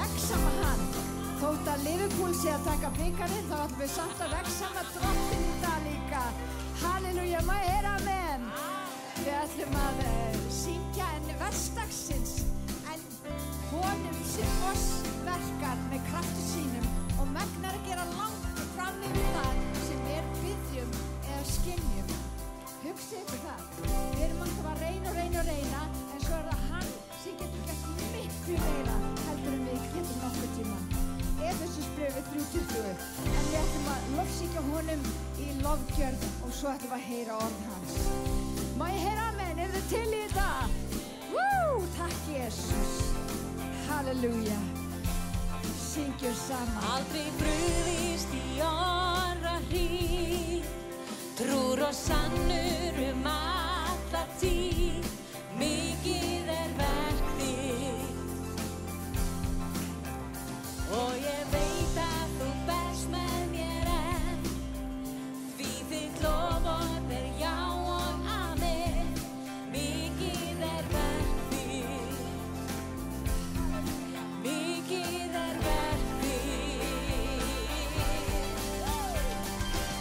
vegsama hann. Þótt að Liverpool sé að taka bikarinn, þá ætlum við samt að vegsama drottinn í dag líka. Halleluja, maður er amen. Við ætlum að syngja en verstagsins, en honum sem oss verkar með krafti sínum og megnar að gera langt fram yfir það sem við biðjum eða skynjum. Hugsið ykkur það. Við erum alltaf að reyna, en svo er það hann sem getur gert miklu meira heldur en við getum nokkuð tíma. Efesusbréfið 3:20. En við ætlum að lofsyngja honum í lofgjörð og svo ætlum við að heyra orð hans. Má ég heyra amen? Er þið til í þetta? Takk Jesus. Halleluja. Syngjum saman. Aldrei brugðist í orrahríð, trúr og sannur alla tíð, mikið verk þitt. Og ég veit að þú berst með mér enn, því þitt loforð já og amen, mikið verk þitt, mikið verk þitt.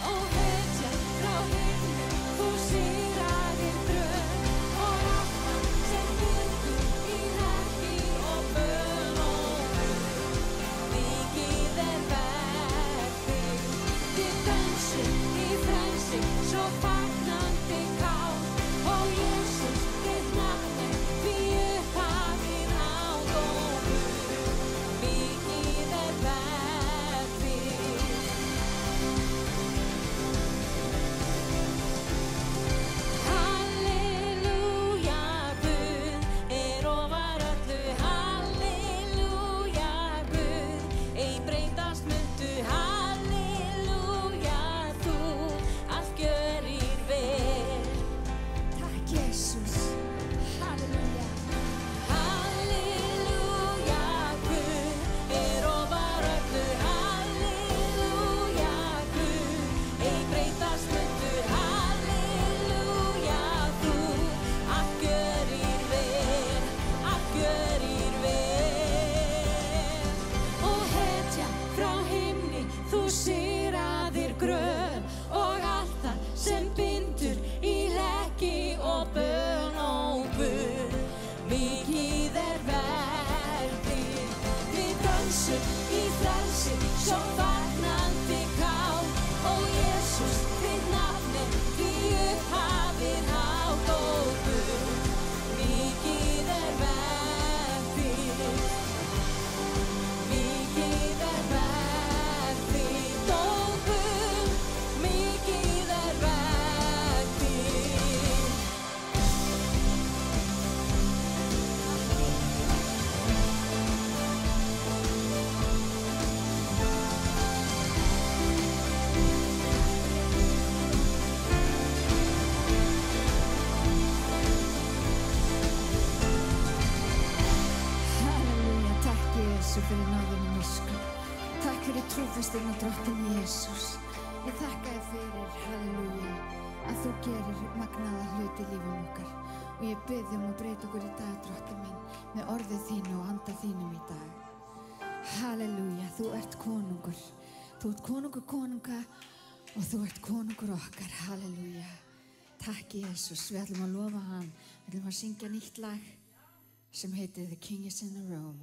Og hetja frá himni, þú sigraðir gröf, og allt sem bindur í hnekki og bön og mikið verk þitt. Þið dansið í frelsi, svo fagnandi kát, og Jesus þitt nafni, því upphafið á dómur, mikið verk þitt. Halleluja, Guð ofar öllu, halleluja, Guð, ei breytast muntu, halleluja, þú allt gjörir vel. Takk Jesus. Halleluja. Halleluja, Guð ofar öllu, halleluja, Guð, ei breytast muntu, halleluja, þú allt gjörir vel, allt gjörir vel. Og hetja frá himni, þú sigraðir gröf, og allt það sem bindur í hlekki og bön og guð, mikið verk þitt. Við dansum í frelsi, svo fagnandi kát, og Jesus þitt nafni, því upphafið á dómur, mikið verk þitt, mikið verk þitt, ó Guð, mikið verk þitt. Halleluja. Takk Jesus fyrir náðun og miskunn. Takk fyrir trúfestina drottinn Jesus. Ég þakka þér fyrir, halleluja, að þú gerir magnaða hluti í lífum okkar. Og ég bið að breyta okkur í dag, drottinn minn, með orðið þínu og anda þínum í dag. Halleluja, þú ert konungur. Þú ert konungur konunga og þú ert konungur okkar, halleluja. Takk Jesus, við ætlum að lofa hann. Við ætlum að syngja nýtt lag sem heitir The King is in the Room.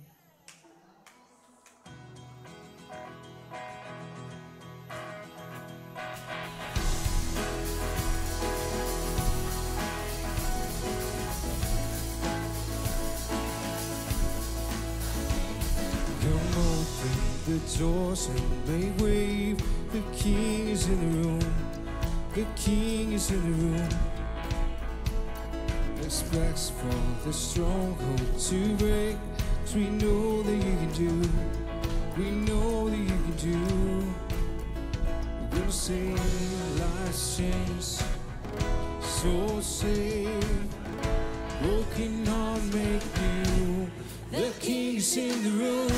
Come open the doors and make way. The King is in the room. The King is in the room. Expects for the stronghold to break. 'Cause we know that you can do. We know that you can do. We're gonna sing life's chains. So saved. Broken heart make new. The King is in the room.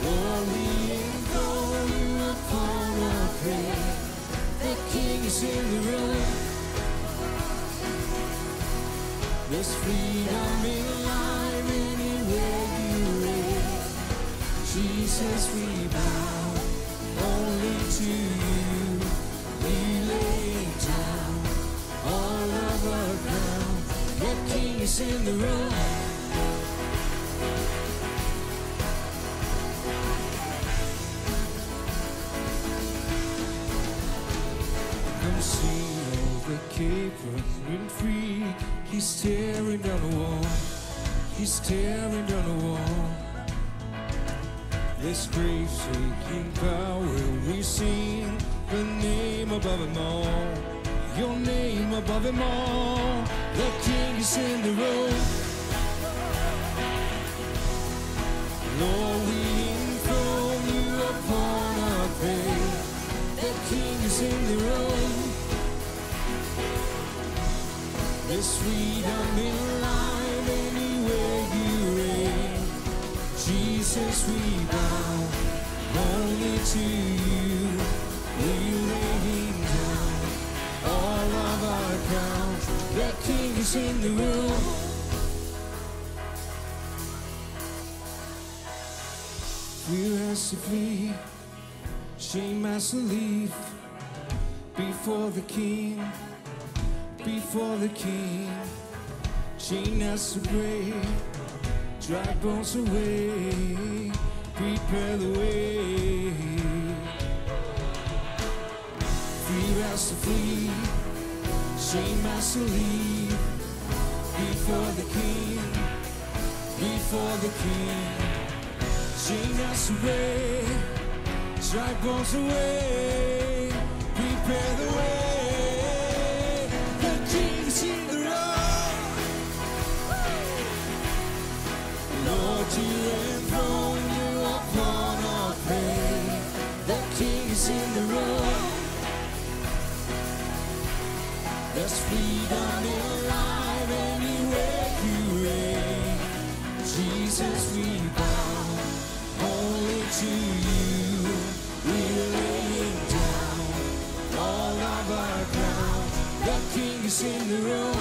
Lord, we call you upon our prayer. The King is in the room. There's freedom in life. anywhere you reign. Jesus, we bow only to you. We lay down all of our ground. The King is in the room. Come see all the cave running free. He's tearing down the wall. He's tearing down the wall. This grave-shaking power we sing, the name above them all. Your name above them all. The King is in the room. Lord, we enthrone you upon our faith. The King is in the room. There's freedom in life anywhere you reign. Jesus, we bow only to you. We laying down all of our crowns. The King is in the room. Fear has to flee, shame has to leave. Before the King, before the King, chain has to break, dry bones away, prepare the way. Fear has to flee, shame has to leave. Before the King, before the King, chain has to break, dry bones away, prepare the way. The King is in the room. Lord, you enthrone you upon our faith. The King is in the room. There's freedom in life anywhere you reign. Jesus, we bow only to you. We're laying down all of our ground. The King is in the room.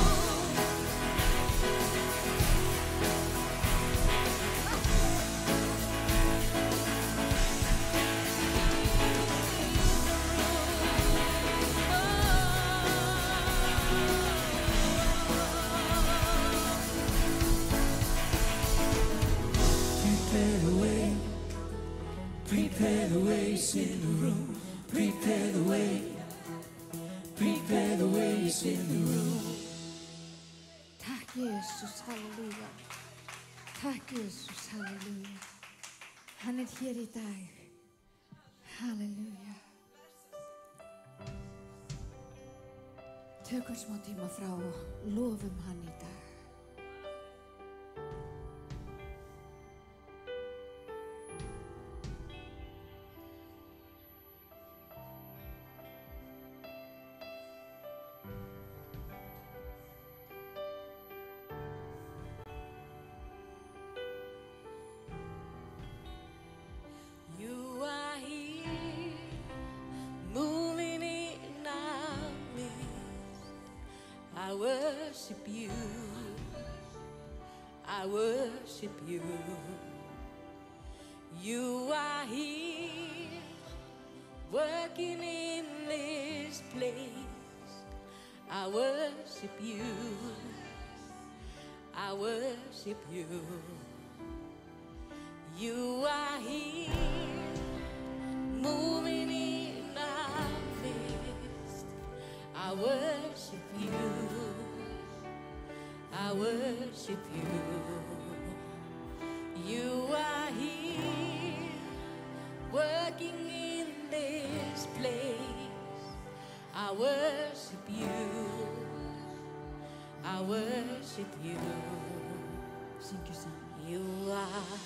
Prepare the way. Prepare the ways in the room. Prepare the way. Prepare the ways in the room. Tack Jesus, halleluja. Tack Jesus, halleluja. Han är här i dag. Halleluja. Tökum smá tíma frá og lofum hann í dag. You are here, moving in our midst. I worship you. I worship you. You are here, working in this place. I worship you. I worship you. You are here, moving in our midst. I worship you. I worship you. You are here, working in this place. I worship you. I worship you. Sing your song. You are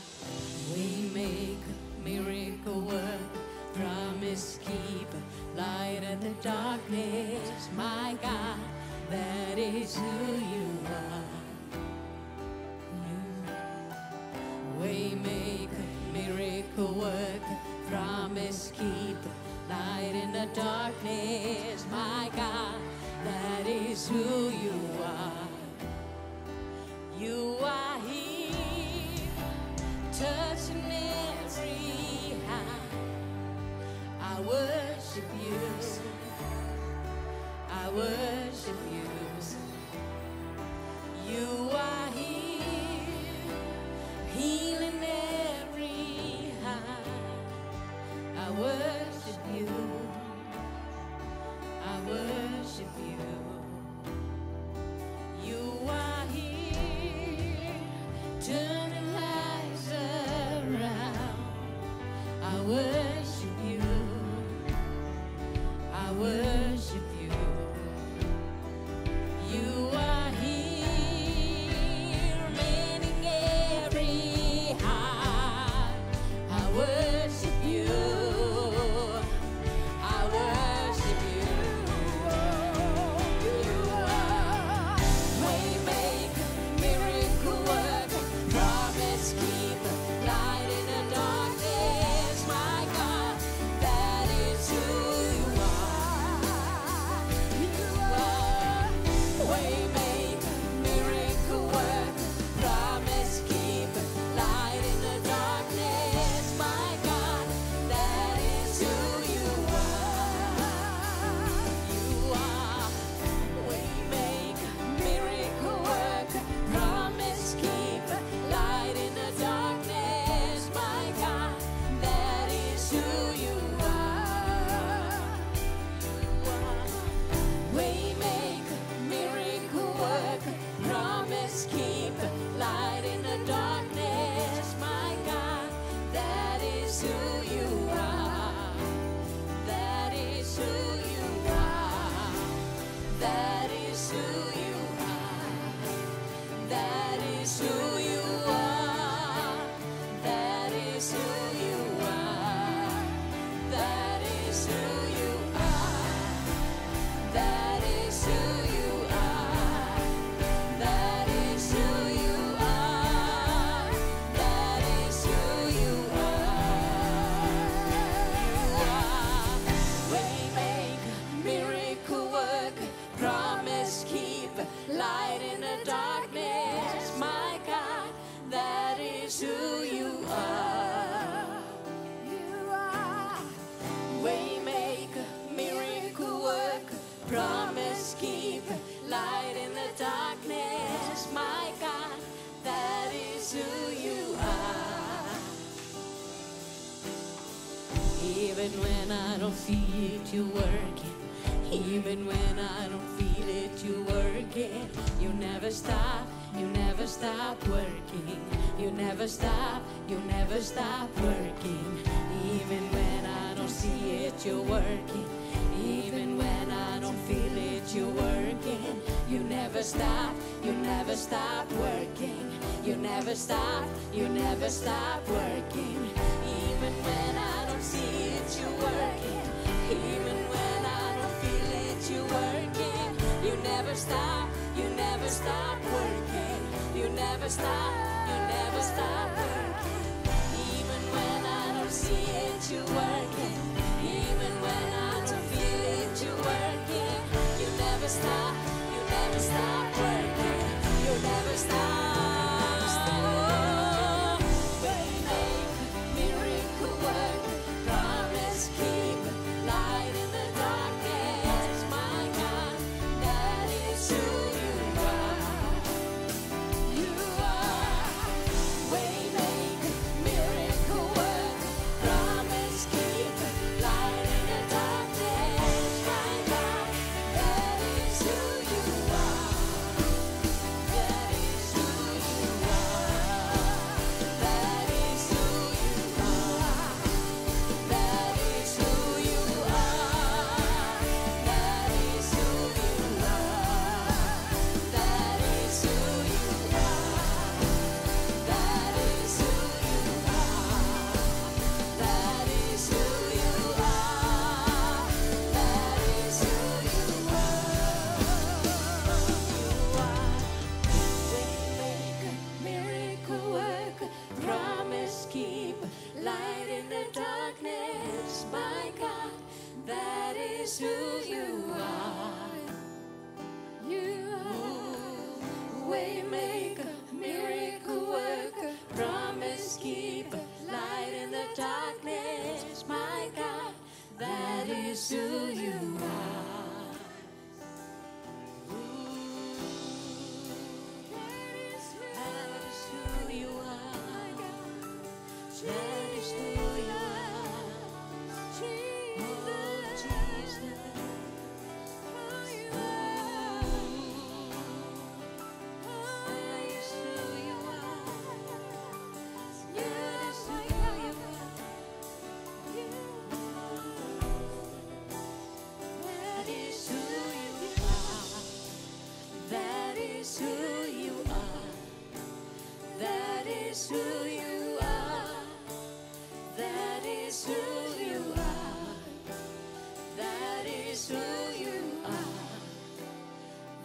waymaker, miracle worker, promise keeper, light in the darkness. My God, that is who you are. Waymaker, miracle worker, promise keeper, light in the darkness. My God, that is who you are. You are here, That is who you are. That is who you are. That is who you are. That is who you are. That is who you are. That is who you are. Waymaker, miracle worker, promise keeper, light in the darkness, my God, that is who you are. You are. Waymaker, miracle worker, promise keeper, light in the darkness, my God, that is who you are. Even when I don't see it, you're working. Even when I don't feel it, you're working. You never stop working. You never stop working. Even when I don't see it, you're working. Even when I don't feel it, you're working. You never stop working. You never stop working. Even when I don't see it, you're working. Even when I don't feel it, you're working. You never stop working. You never stop working. Even when I don't see it, you're working. Even when I don't feel it, you're working. You never stop working. You never stop. Waymaker, miracle worker, promise keeper, light in the darkness, my God, that is who you are. You are. Waymaker, miracle worker, promise keeper, light in the darkness, my God, that is who you are. That is who you are. That is who you are. That is who you are. That is who you are. That is who you are. That is who you are. That is who you are. That is who you are. Waymaker, miracle worker, promise keeper, light in the darkness, my God, that is who you are. You are. Waymaker, miracle worker, promise keeper, light in the darkness, my God, that is who you are. That is who you are. That is who you are. Oh, Jesus. That is who you are. That is who you are. That is who you are. That is who you are. That is who you are. That is who you are. That is who you are.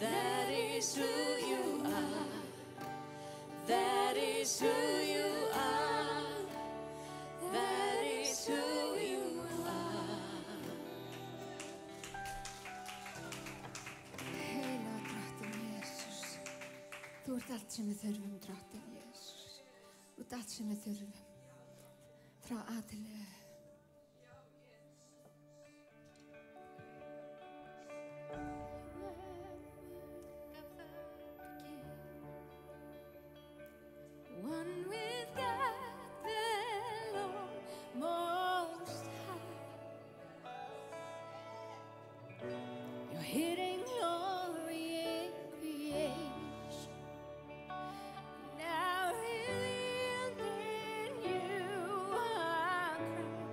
That is who you are. That is who you are. That is who you are. Heila drottin Jesus. Þú ert allt sem við þurfum, drottin Jesus. Þú ert allt sem við þurfum. Frá A til Ö. One with God, the Lord Most High. Your hidden glory in creation, now revealed in you are Christ.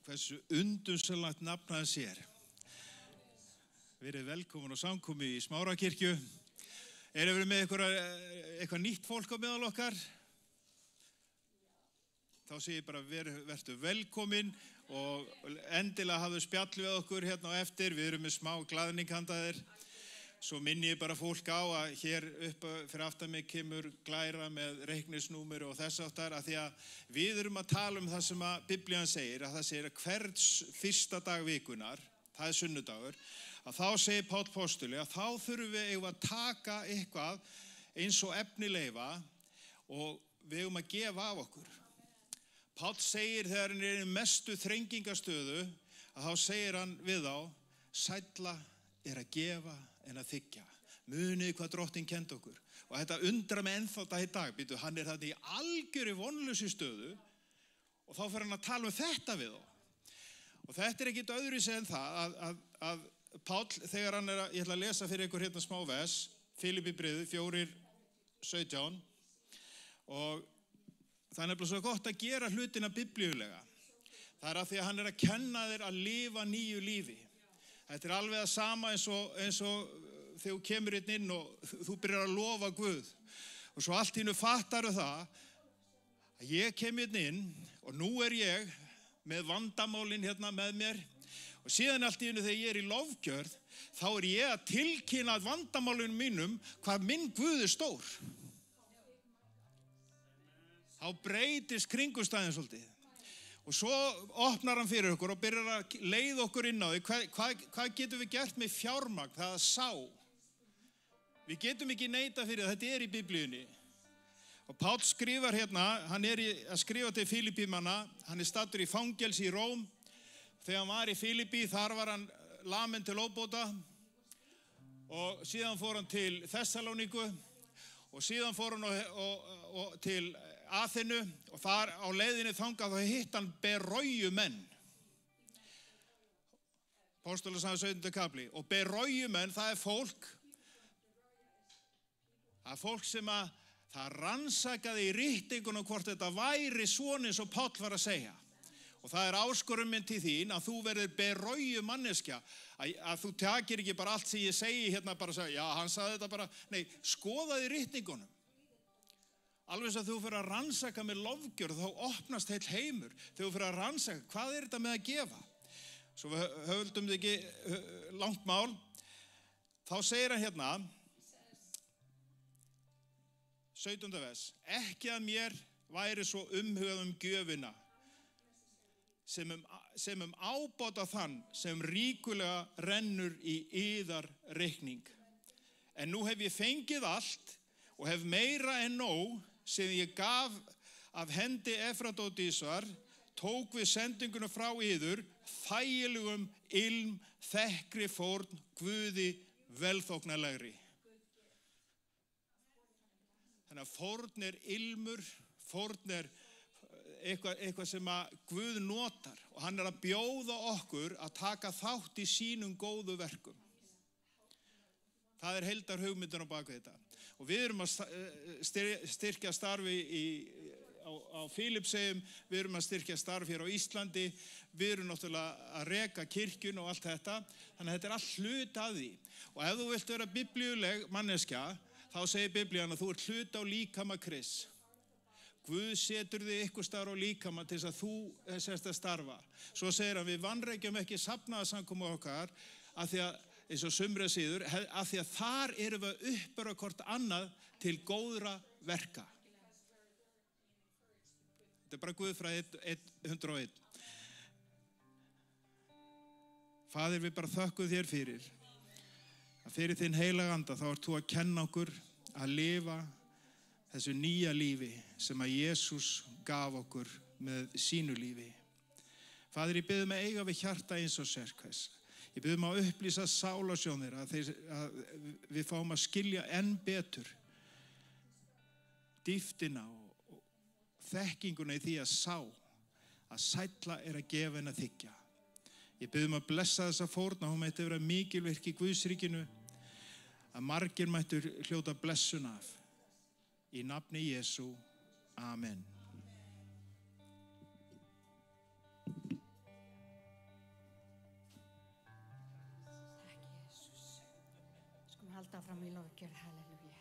Hversu undursalegt nafn hans er. Verið velkomin á samkomu í Smárakirkju. Erum við með eitthvað nýtt fólk á meðal okkar? Þá segi ég bara vertu velkomin og endilega hafðu spjall við okkur hérna á eftir. Við erum með smá glaðning handa þér. Svo minni ég bara fólk á að hér upp fyrir aftan mig kemur glæra með reikningsnúmer og þess áttar, að því að við erum að tala það sem að Biblían segir, að það segir að hvers fyrsta dag vikunar, það er sunnudagur, að þá segir Páll postuli að þá þurfum við að taka eitthvað eins og efni leyfa og við eigum að gefa af okkur. Páll segir þegar hann er í mestu þrengingastöðu, að þá segir hann við þá, sælla er að gefa en að þiggja. Munið hvað Drottinn kenndi okkur. Og þetta undrar mig ennþá þetta í dag. Býtu, hann er þarna í algjöru vonlausi stöðu og þá fer hann að tala þetta við þá. Og þetta ekkit öðruvísi en það að Páll, þegar hann ég ætla að lesa fyrir ykkur hérna smá vers, Filippíbreið 4:17, og það nefnilega svo gott að gera hlutina biblíulega. Það að því að hann að kenna þér að lifa nýju lífi. Þetta alveg að sama eins og þegar þú kemur inn og þú byrjar að lofa Guð. Og svo allt í einu fattaru það að ég kem inn og nú ég með vandamálin hérna með mér. Og síðan allt í einu þegar ég í lofgjörð, þá ég að tilkynna vandamálunum mínum hvað minn Guð stór. Þá breytist kringumstæðin svolítið. Og svo opnar hann fyrir okkur og byrjar að leiða okkur inn á því. Hvað getum við gert með fjármagn? Það að sá. Við getum ekki neita fyrir það, þetta í biblíunni. Og Páll skrifar hérna, hann að skrifa til Filippímanna, hann staddur í fangelsi í Róm. Þegar hann var í Filippi, þar var hann laminn til óbóta og síðan fór hann til Þessalóníku og síðan fór hann og til Aþenu og þar á leiðinni þangað þá hitt hann Beróiumenn. Apóstolasaga 17. kapli. Og Beróiumenn, það fólk sem það rannsakaði í ritningunum hvort þetta væri svona eins og Páll var að segja. Og það áskorun minn til þín að þú verður Beróiu manneskja, að þú takir ekki bara allt sem ég segi hérna bara að segja, já, hann sagði þetta bara, nei, skoðaði ritningunum. Alveg svo að þú fyrir að rannsaka með lofgjörð, þá opnast heill heimur. Þegar þú fyrir að rannsaka, hvað þetta með að gefa? Svo við höldum þið ekki langt mál, þá segir hann hérna, 17. vers, ekki að mér væri svo umhugað gjöfina, sem ábóta þann sem ríkulega rennur í yðar reikning. En nú hef ég fengið allt og hef meira en nóg sem ég gaf af hendi Efradódísar, tók við sendinguna frá yður, þægilegum ilm, þekkri fórn, Guði velþóknarlegri. Þannig að fórn ilmur, fórn eitthvað sem að Guð notar og hann að bjóða okkur að taka þátt í sínum góðu verkum. Það heildar hugmyndin á bak við þetta. Og við erum að styrkja starfi á Filippseyjum, við erum að styrkja starf hér á Íslandi, við erum náttúrulega að reka kirkjun og allt þetta, þannig að þetta allt hlut að því. Og ef þú vilt vera biblíuleg manneskja, þá segir Biblían að þú hlut á líkama Krists. Guð setur þig ykkur staðar á líkama til þess að þú sérst að starfa. Svo segir hann, við vanrækjum ekki safnaðarsamkomu okkar, að því að, eins og sumra síður, að því að þar erum við að uppbera hvort annað til góðra verka. Þetta bara Guðfræði 101. Faðir, við bara þökkum þér fyrir, að fyrir þinn heilaga anda þá ert þú að kenna okkur að lifa þessu nýja lífi sem að Jesús gaf okkur með sínu lífi. Faðir, ég biður mig eiga við hjarta eins og sérkvæs. Ég biður mig að upplýsa sálasjónir að við fáum að skilja enn betur dýptina og þekkinguna í því að sælla að gefa en að þiggja. Ég biður mig að blessa þessa fórn að hún mætti vera mikilvirk í Guðsríkinu, að margir mættur hljóta blessun af. Í nafni Jesú, amen. Takk Jesús. Skulum halda fram í lofgjörð, halleluja.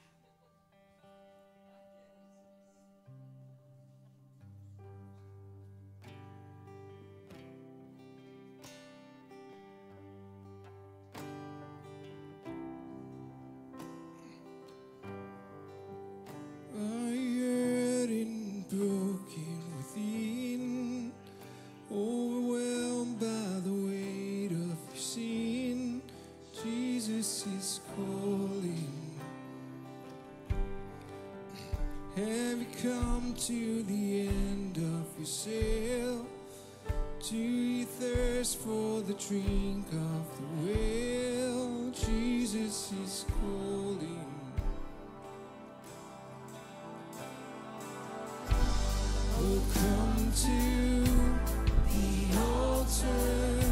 Have you come to the end of yourself? Do you thirst for the drink of the well? Jesus is calling. Oh, come to the altar.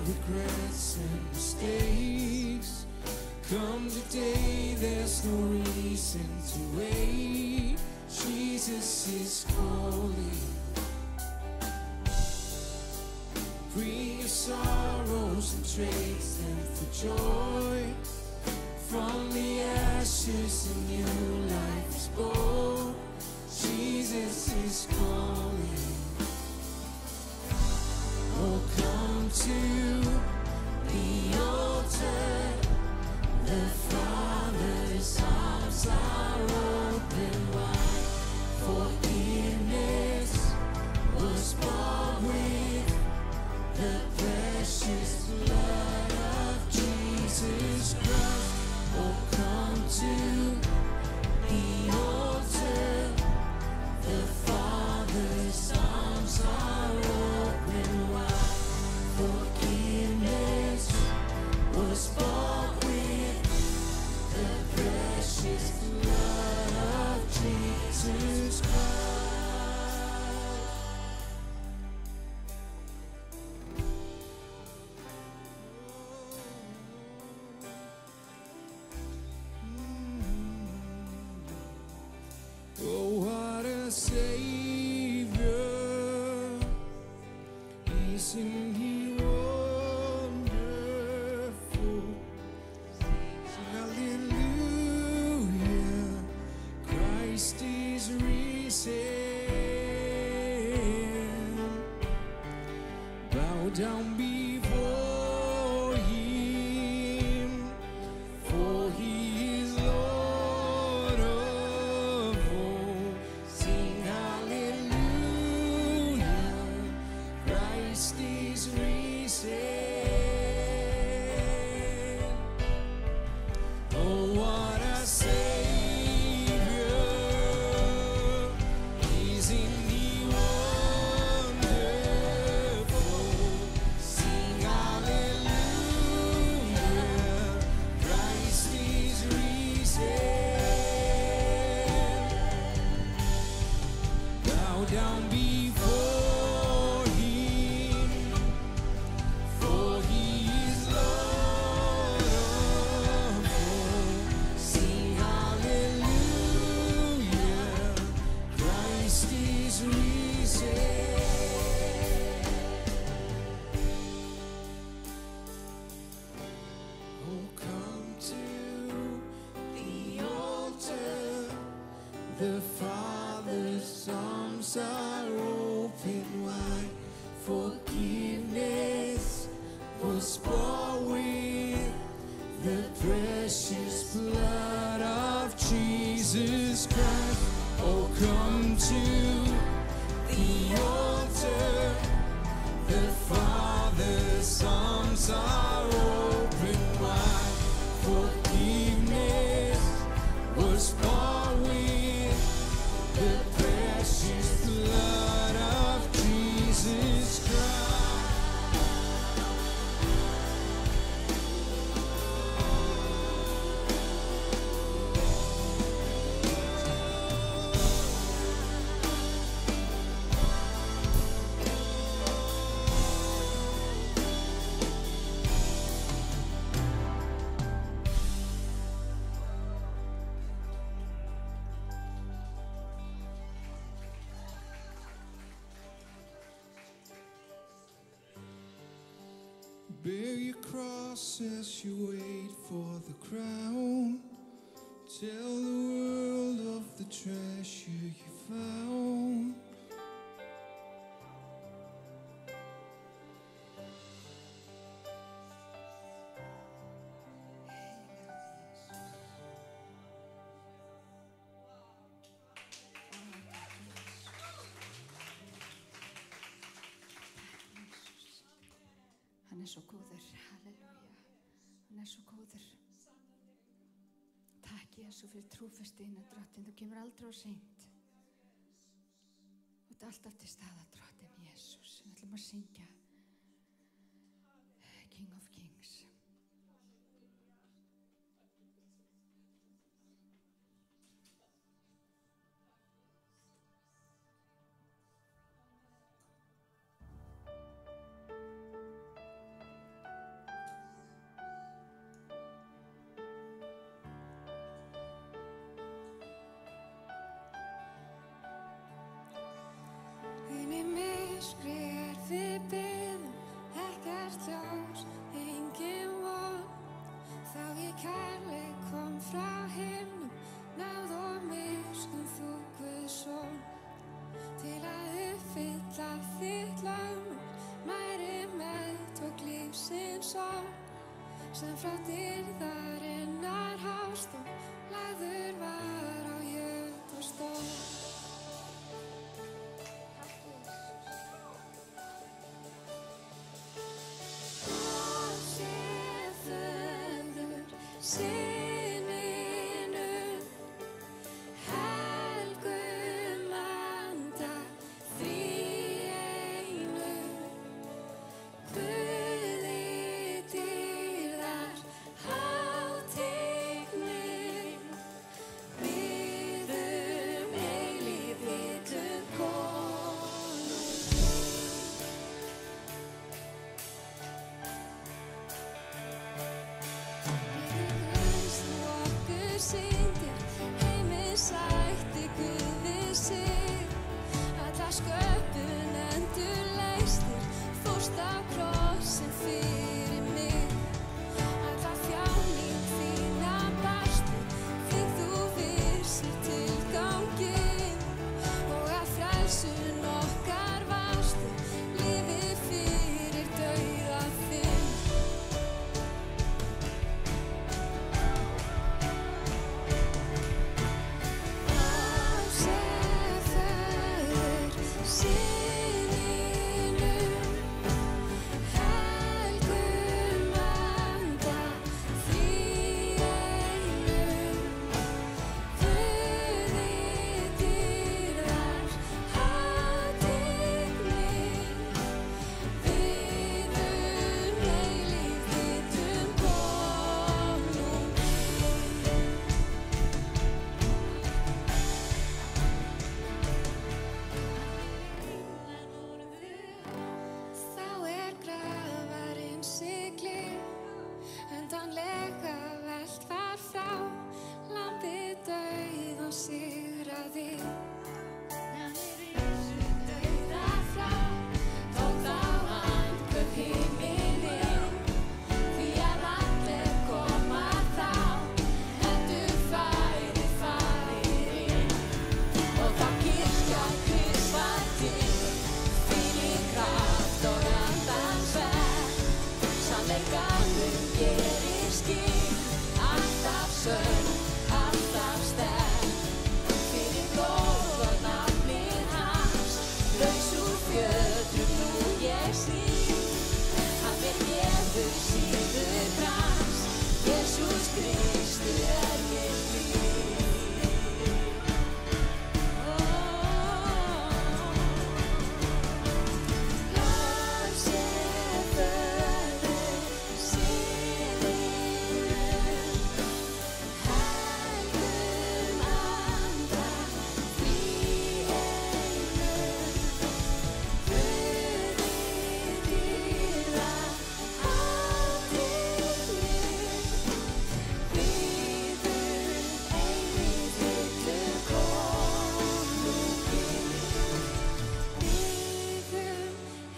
regrets and mistakes. Come today, there's no reason to wait. Jesus is calling. Bring your sorrows and trade them for joy. From the ashes a new life is born. Jesus is calling. Oh, come to the altar. The Father's arms are open wide. Forgiveness was bought with the precious blood of Jesus Christ. Oh, come to the altar. The Father's arms are open wide. Forgiveness was bought with the precious blood of Jesus Christ. Oh, what a Savior! Isn't He wonderful? Hallelujah! Christ is risen. Bow down before Him, for He is Lord of all. Sing hallelujah, Christ is risen. Oh, what a Savior! Isn't He wonderful? Sing hallelujah, Christ is risen. Bow down before Him, for He is Lord of all. Sing hallelujah, Christ is risen. Oh, come to the altar. The Father's arms are open wide. Forgiveness was bought with the precious blood of Jesus Christ. Oh, come to the altar. The Father's arms are open wide. Forgiveness was bought with the precious blood of Jesus Christ. Bear your cross as you wait for the crown. Tell the world of the treasure you found. Hann svo góður, halleluja. Hann svo góður. Takk Jesú fyrir trúfestina, drottin. Þú kemur aldrei of seint. Þú ert alltaf til staðar, drottin Jesús. Við ætlum að syngja King of Kings. ekkert ljós, engin von. Þá í kærleik kom frá himnum, náð og miskunn þú Guðsson. Til að uppfylla þitt lögmál, mæri meðtók lífsins orð, sem frá dýrðarinnar hástóð, lagður var á jörð og stóð. Og sé föður syninum, helgum anda þríeinum, Guði dýrðar hátign, biðum eilíf hitum konung. Guðs þú okkur sýndir, heiminn sætti Guði sig. Alla sköpun endurleystir, fórst á krossinn fyrir mig. Alla þjáning þína barstu, því þú vissir tilganginn, og að frelsun okkar varstu, lífið fyrir dauða þinn. Og sé föður syninum, helgum anda þríeinum, Guði dýrðar hátign, biðum eilíf hitum konung. Þá grafarinn siglir, undanlega velt var frá, lambið dauðan sigraði. En við rísum dauða frá, tók þá andköf himinninn, því að allir koma þá, endurfæri farir inn. Og þá kirkja Krists var til, fyrir kraft og andans verk, sannleikanum gerir skil, alltaf sönn, alltaf sterk, fyrir góð og nafnið hans, laus úr fjötrum nú ég sný, hann mér gefur síður brans, Jesús Kristi er mér líf. Og sé föður syninum, helgum anda þríeinum, Guði dýrðar hátign, biðum eilíf hitum konungi, biðum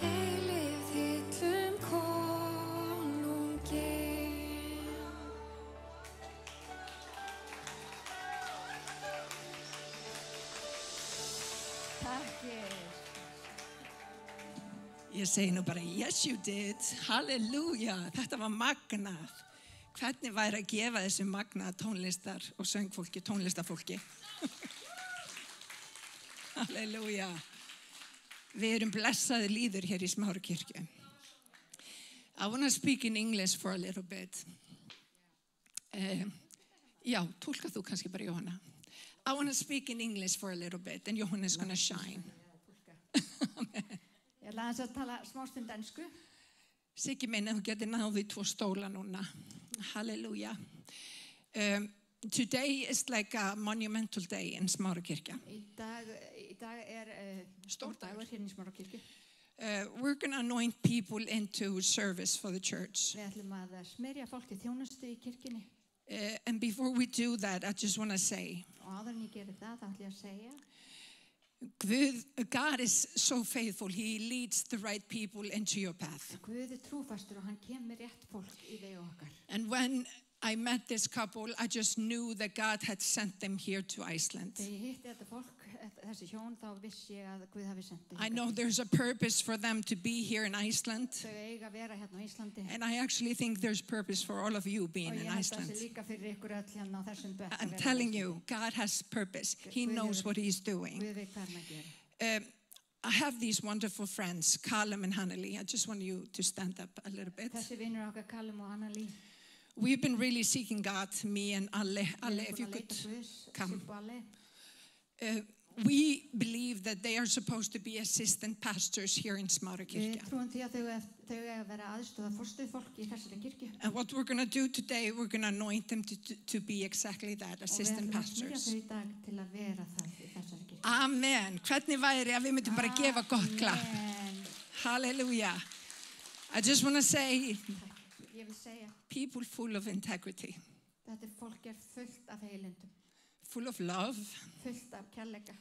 eilíf hitum konungi. Takk ég. Ég segi nú bara, yes you did, halleluja, þetta var magnað. Hvernig væri að gefa þessu magnað tónlistar og söngfólki, tónlistafólki? Halleluja. Við erum blessaði líður hér í Smárukirkju. I want to speak in English for a little bit. Já, tólka þú kannski bara, Jóhanna. I want to speak in English for a little bit and Jóhanna is going to shine. Ég ætla aðeins að tala smástund ensku. Siggi minn, þú getur náðið 2 stóla núna. Halleluja. Today is like a monumental day in Smárukirkja. Í dag stór dagur hérna í Smárukirkju. We're going to anoint people into service for the church. Við ætlum að smyrja fólki þjónustu í kirkjunni. And before we do that, I just want to say, Og áður en ég geri það, þá ætlum ég að segja, God is so faithful. He leads the right people into your path. Guð trúfastur og hann kemur rétt fólk í vegi okkar. And when I met this couple, I just knew that God had sent them here to Iceland. Þegar ég hitti þetta fólk, þessi hjón, þá vissi ég að Guð hafi sendt þau I hingað. know there's a purpose for them to be here in Iceland. Þau eiga að vera hérna á Íslandi. And I actually think there's purpose for all of you being Og ég in held að Iceland. þessi líka fyrir ykkur öll hérna á þessum bekk að I'm vera á telling Íslandi. you, God has purpose. He knows what he's doing. Guð veit hvað hann að gera. I have these wonderful friends, Callum and Hanneli. I just want you to stand up a little bit. Þessi vinnur okkar Callum og Annalí. We've been really seeking God, me and Ale. Ale, if you Við erum búin að could leita Guðs, come. Sibbu og Ale. We believe that they are supposed to be assistant pastors here in Við Smárakirkja. trúum því að þau eiga að vera aðstoða forstöðufólk í þessari kirkju. And what we're going to do today, we're going to anoint them to be exactly that, Og við assistant ætlum að smyrja pastors. þau í dag til að vera það í þessari kirkju. Amen. Hvernig væri að við myndum bara gefa gott klapp? Amen. Hallelujah. I just want to say, Ég vil segja, people full of integrity, þetta fólk fullt af heilindum, full of love fullt af kærleika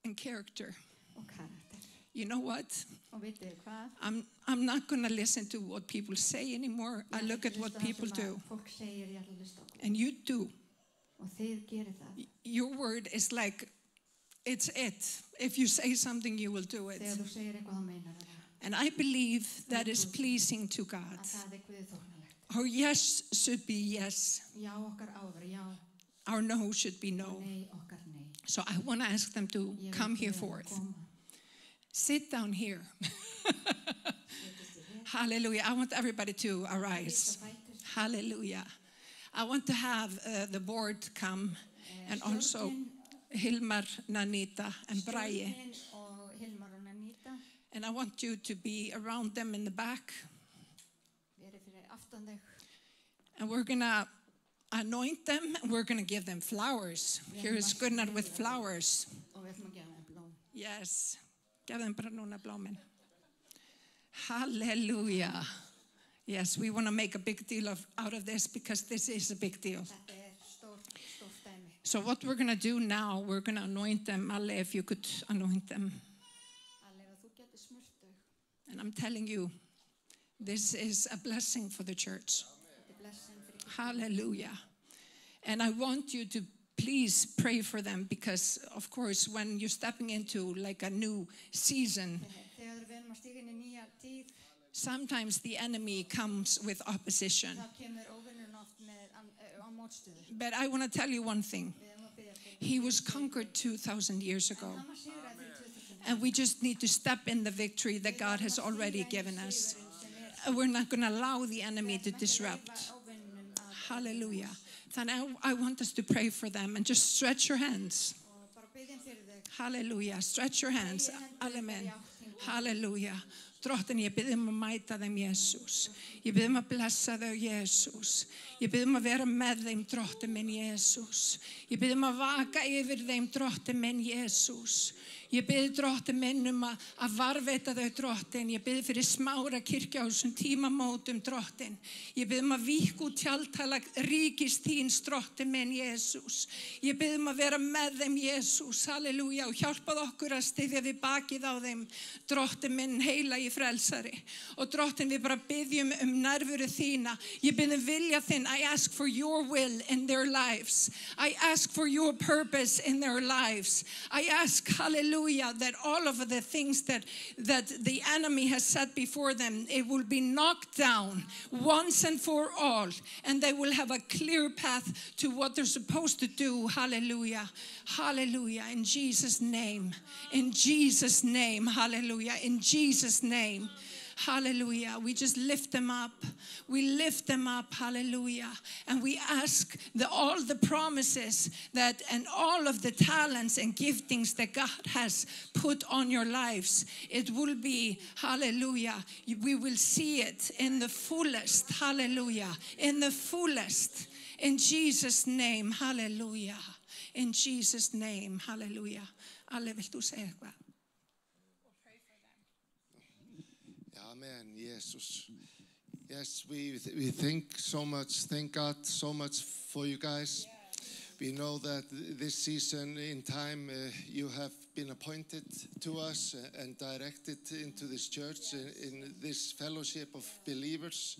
and character. og karakter. You know what? Og vitið þið hvað? I'm not going to listen to what people say anymore. I look at what people do. Fólk segir ég ætla að hlusta á það. And you do. Og þið gerir það. Your word is like, it's it. If you say something, you will do it. Þegar þú segir eitthvað þá meinar það. And I believe that is pleasing to God. Að það Guði þóknanlegt. Our yes should be yes. Já okkar á að vera já, Our no should be no. nei okkar nei. So I want to ask them to Ég vil come here biðja um að forth. koma. Sit down here. Setjist þið hér. Hallelujah. I want everybody to arise. Rísa á fætur. Hallelujah. I want to have the board come and also Hilmar, Nanita, and Braje. Stjórnin og Hilmar og Nanita And I want you to be around them in the back. verið fyrir aftan þau. And we're going to anoint them. And we're going to give them flowers. Here is Gunnar with flowers. Og við ætlum að gefa þeim blóm. Yes. Gef þeim bara núna blómin. Hallelujah. Yes, we want to make a big deal out of this because this is a big deal. Þetta stórt dæmi. So what we're going to do now, we're going to anoint them. Ale, if you could anoint them. Allega þú getur smurt þau. And I'm telling you, this is a blessing for the church. Þetta blessin fyrir kirkju. Hallelujah. And I want you to please pray for them because, of course, when you're stepping into like a new season, Þegar við erum að stíga inn í nýja tíð, sometimes the enemy comes with opposition. þá kemur óvinnurinn oft með á mótstöðu. But I want to tell you one thing. Við erum að biðja fyrir. He was conquered 2,000 years ago. Hann var sigraður fyrir 2000. And we just need to step in the victory that God has already given us. We're not going to allow the enemy to disrupt. Óvinnurinn að Hallelujah. Then I want us to pray for them and just stretch your hands. og bara biðja fyrir þau. Hallelujah. Stretch your hands. Amen. Hallelujah. Drottin, ég bið að mæta þeim, Jésús. Ég bið að blessa þau, Jésús. Ég bið að vera með þeim, Drottin minn, Jésús. Ég bið að vaka yfir þeim, Drottin minn, Jésús. Ég bið Drottin minn að varveita þau, Drottin. Ég bið fyrir Smára kirkja á þessum tímamótum, Drottin. Ég bið að víkka út tjaldtala ríkis þíns, Drottin minn, Jésús. Ég bið að vera með þeim, Jésús. Halleluja. Og hjálpað okkur að styðja við bakið á þeim, Drottin minn, heilagi frelsari. Og Drottin, við bara biðjum nærveru þína. Ég bið vilja þinn. I ask for your will in their lives. I ask for your purpose in their lives. I ask, hallelujah, that all of the things that the enemy has set before them, it will be knocked down once and for all. And they will have a clear path to what they're supposed to do. Hallelujah. Hallelujah. In Jesus' name. In Jesus' name. Hallelujah. In Jesus' name. Hallelujah. We just lift them up. We lift them up. Hallelujah. And we ask all the promises that and all of the talents and giftings that God has put on your lives, it will be, hallelujah, we will see it in the fullest. Hallelujah. In the fullest. In Jesus' name. Hallelujah. In Jesus' name. Hallelujah. Ale, vill du säga eitthvað? Amen, Jesus. Yes, we thank so much, thank God so much for you guys. We know that this season in time you have been appointed to us and directed into this church in this fellowship of believers.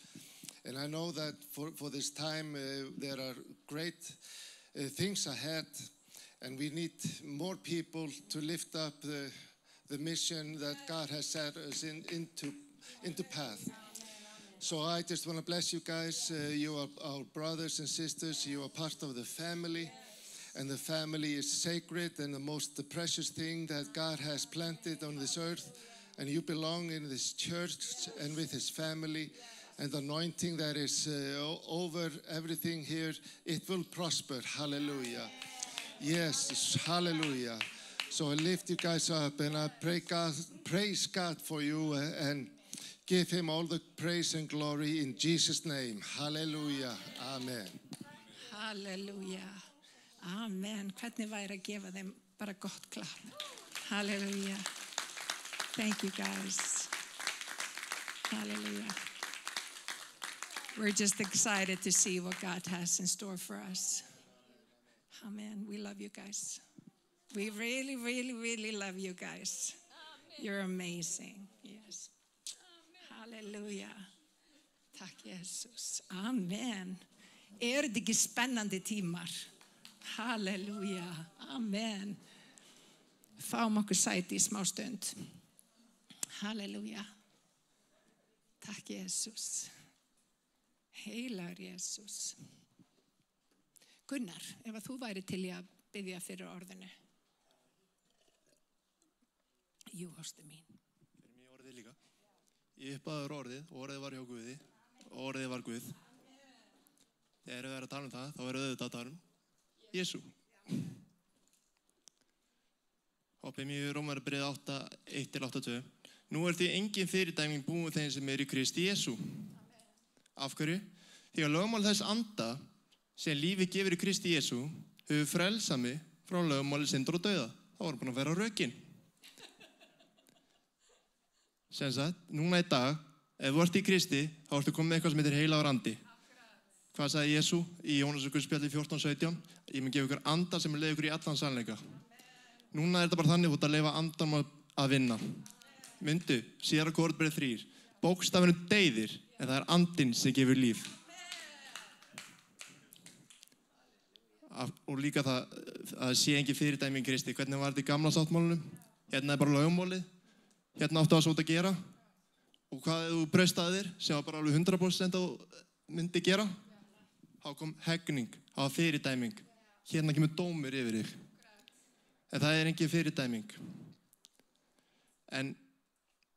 And I know that for this time there are great things ahead, and we need more people to lift up the mission that God has set us into path. So I just want to bless you guys. You are our brothers and sisters. You are part of the family. And the family is sacred and the most precious thing that God has planted on this earth. And you belong in this church and with his family. And the anointing that is over everything here, it will prosper. Hallelujah. Yes, hallelujah. So I lift you guys up and I praise God for you and give him all the praise and glory in Jesus' name. Hallelujah. Amen. Halleluja. Amen. Hvernig væri að gefa þeim bara gott klapp. Halleluja. Thank you guys. Hallelujah. We're just excited to see what God has in store for us. Amen. We love you guys. We really, really, really love you guys. You're amazing. Yes. Halleluja. Takk Jesus. Amen. Þetta ekki spennandi tímar? Halleluja. Amen. Fáum okkur sæti í smá stund. Halleluja. Takk Jesus. Heilagur Jesus. Gunnar, ef að þú væri til í að biðja fyrir orðinu. Jú, ástu mín. Fyrir mig orðið líka. Ég uppaður orðið, og orðið var hjá Guði, og orðið var Guð. Þegar við erum að tala það, þá auðvitað að tala Jesú. Hoppið mér í Rómarbreið 8:1-8:2. Nú því engin fyrirdæming búin þeim sem í Kristi Jesú. Af hverju? Því að lögmál þess anda sem lífið gefur í Kristi Jesú hefur frelsað mig frá lögmáli syndar og dauða. Það var búin að vera rökin. Sem sagt, núna í dag, ef þú ert í Kristi, þá ertu komið með eitthvað sem heitir heilagur andi. Hvað sagði Jesú í Jónasar Guðspjalli 14:17? Ég mun gefa ykkur anda sem leiði ykkur í allan sannleika. Núna þetta bara þannig, þú ert að leyfa andanum að vinna. Myndu, síðara Korinthbreið 3. Bókstafurinn deyðir, en það andinn sem gefur líf. Og líka það sé engin fyrirdæmi í Kristi. Hvernig var þetta í gamla sáttmálunum? Hérna bara lögmálið. Hérna áttu að svo að gera. Og hvað þú braustaði þér, sem var bara alveg 100% að myndi gera? Þá kom hegning, þá var fyrirdæming. Hérna kemur dómur yfir þig. En það engin fyrirdæming. En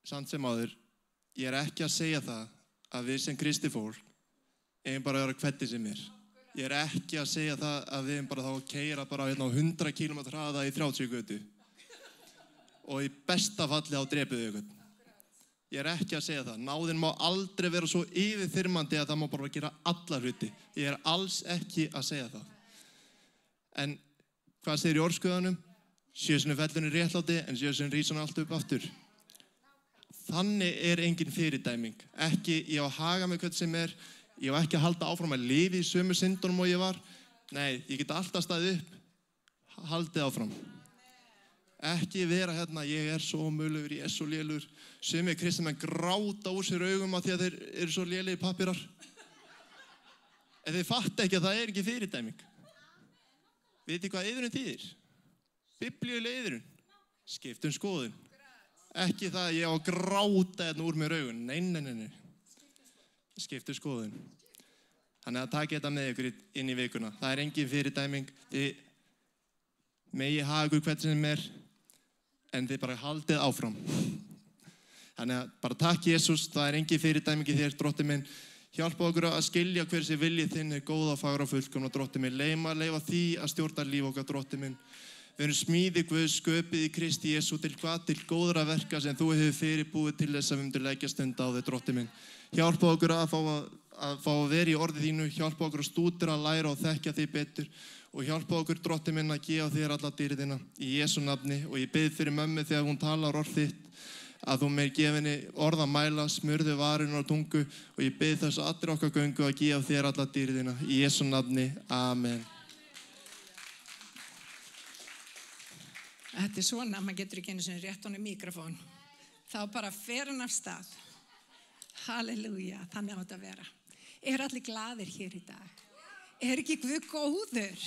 samt sem áður, ég ekki að segja það að við sem Kristi fólk eigum bara að vera hvernig sem Ég ekki að segja það að við bara þá að keyra bara hérna á 100 km hraða í 30 götu og í besta falli á drepiðu ykkur. Ég ekki að segja það. Náðin má aldrei vera svo yfirþyrmandi að það má bara gera alla hluti. Ég alls ekki að segja það. En hvað segir í orðskuðanum? 7 sinnum fellur réttláti en 7 sinnum rís hann allt upp aftur. Þannig engin fyrirdæming. Ekki ég á að haga mig hvern sem Ég var ekki að halda áfram að lifa í sömu syndunum og ég var. Nei, ég get alltaf staðið upp. Haldið áfram. Ekki vera hérna, ég svo mögulegur, ég svo lélugur. Sumir kristnir gráta úr sér augum af því að þeir eru svo lélegir pappirar. En þeir fatta ekki að það ekki fyrirdæming. Vitið hvað yðrun þýðir? Biblíuleg yðrun. Skiptum skoðun. Ekki það að ég á að gráta hérna úr mér augun. Nei. Skiptu skoðun. Þannig að taka þetta með ykkur inn í vikuna. Það engin fyrirdæming. Þið megi hafa ykkur hvern sem en þið bara haldið áfram. Þannig að bara takk Jesús, það engin fyrirdæming í þér, Drottinn minn. Hjálpa okkur að skilja hver sem viljið þinn góða, fagra og fullkomna, Drottinn minn. Leifa því að stjórna líf okkar, Drottinn minn. Við erum smíði Guðs, sköpið í Kristi Jesú til hvað? Til góðra verka sem þú hefur fyrirbúið til þess að við myndir leggja stund á þig, Drottinn minn. Hjálpa okkur að fá að vera í orðið þínu, hjálpa okkur að stúdera, læra og þekkja þig betur og hjálpa okkur, Drottinn minn, að gefa þér alla dýrðina í Jesú nafni og ég bið fyrir mömmu þegar hún talar orð þitt að þú meir gefa henni orð að mæla, smurðu varirnar á tungu og ég bið þess að allir okkar göngu að gefa þér alla dýrðina í Jesú nafni. Amen. Þetta svona, maður getur ekki einu sinni rétt honum mikrofón. Þá bara fer hann af stað. Halleluja, þannig á þetta að vera. Allir glaðir hér í dag? Ekki Guð góður?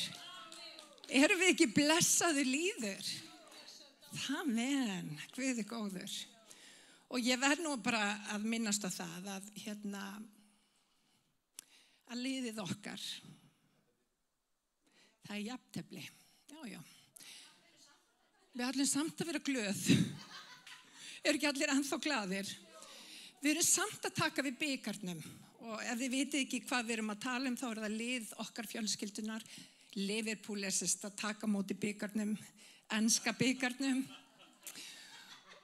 Erum við ekki blessaður líður? Amen, Guð góður. Og ég verð nú bara að minnast á það að að liðið okkar, það jafntefli. Já. Við ætlum samt að vera glöð. Ekki allir ennþá glaðir? Við erum samt að taka við bikarnum og ef þið vitið ekki hvað við erum að tala þá er það lið okkar fjölskyldunar. Liverpool að taka móti bikarnum, enska bikarnum.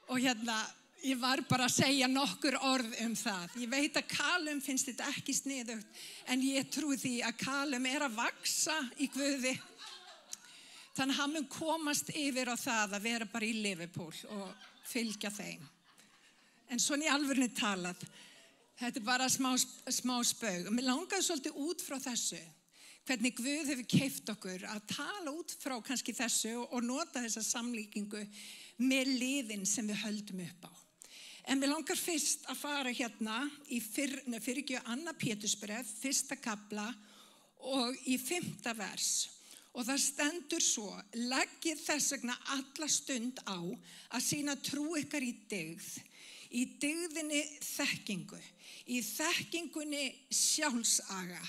Og ég var bara að segja nokkur orð það. Ég veit að Callum finnst þetta ekki sniðugt en ég trúi því að Callum að vaksa í Guði. Þannig að hann mun komast yfir á það að vera bara í Liverpool og fylgja þeim. En svona í alvörunni talað, þetta bara smá spaug. Mér langaði svolítið út frá þessu, hvernig Guð hefur keypt okkur að tala út frá kannski þessu og nota þessa samlíkingu með liðin sem við höldum upp á. En mér langar fyrst að fara í fyrir Anna Pétursbréf, 1. kafla og í 5. vers. Og það stendur svo, leggið þess vegna alla stund á að sýna trú ykkar í dygðinni þekkingu, í þekkingunni sjálfsaga.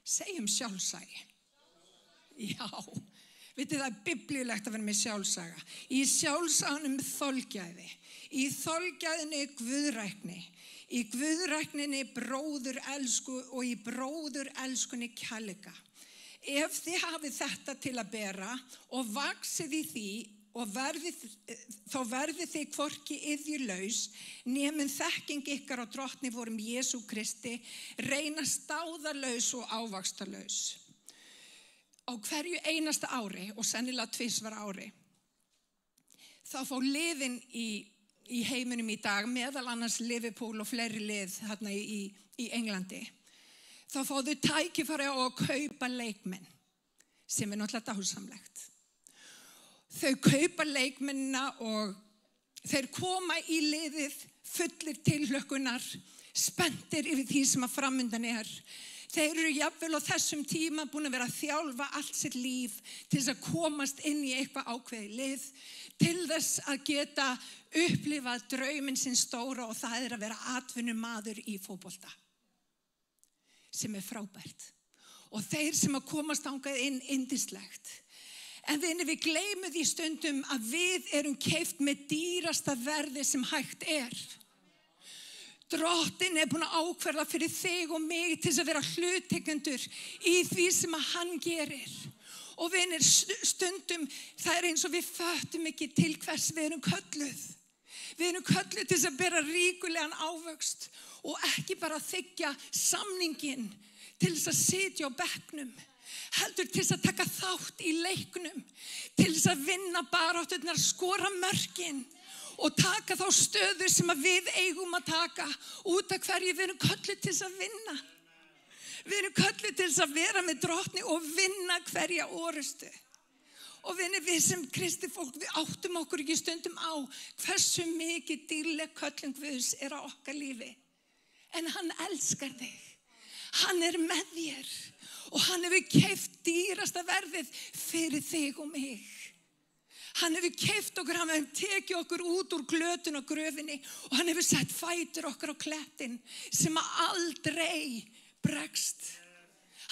Segjum sjálfsagi. Já, vitið það biblíulegt að vera með sjálfsaga. Í sjálfsaganum þolgæði, í þolgæðinni guðrækni, í guðrækninni bróðurelsku og í bróðurelskunni kærleika. Ef þið hafið þetta til að bera og vaxið í því og þá verðið þið hvorki iðjulaus nemin þekking ykkar á drottni vorum Jesú Kristi, reyna stáðalaus og ávaxtalaus. Á hverju einasta ári og sennilega tvisvar ári, þá fá liðin í heiminum í dag, meðal annars Liverpool og fleiri lið þarna í Englandi. Þá fá þau tækifæri á að kaupa leikmenn, sem náttúrulega dásamlegt. Þau kaupa leikmennina og þeir koma í liðið fullir tilhlökkunar, spenntir yfir því sem að framundan er. Þeir eru jafnvel á þessum tíma búin að vera að þjálfa allt sitt líf til þess að komast inn í eitthvað ákveðið lið, til þess að geta upplifað drauminn sinn stóra og það að vera atvinnumaður í fótbolta. Sem frábært. Og þeir sem að komast þangað inn yndislegt. En við gleymum því stundum að við erum keypt með dýrasta verði sem hægt er. Drottinn búinn að ákveða fyrir þig og mig til þess að vera hluttekendur í því sem að hann gerir. Og vinir, stundum það eins og við föttum ekki til hvers við erum kölluð. Við erum kölluð til þess að bera ríkulegan ávöxt og ekki bara þiggja samningin til þess að sitja á bekknum, heldur til þess að taka þátt í leiknum, til þess að vinna barátturnar, skora mörkin og taka þá stöðu sem að við eigum að taka út af hverju við erum kölluð til þess að vinna. Við erum kölluð til þess að vera með drottni og vinna hverja orustu. Og við sem kristi fólk, við áttum okkur ekki stundum á hversu mikið dýrleg köllun Guðs á okkar lífi. En hann elskar þig. Hann með þér. Og hann hefur keypt dýrasta verðið fyrir þig og mig. Hann hefur keypt okkur, hann hefur tekið okkur út úr glötun og gröfinni og hann hefur sett fætur okkar á klettin sem aldrei bregst.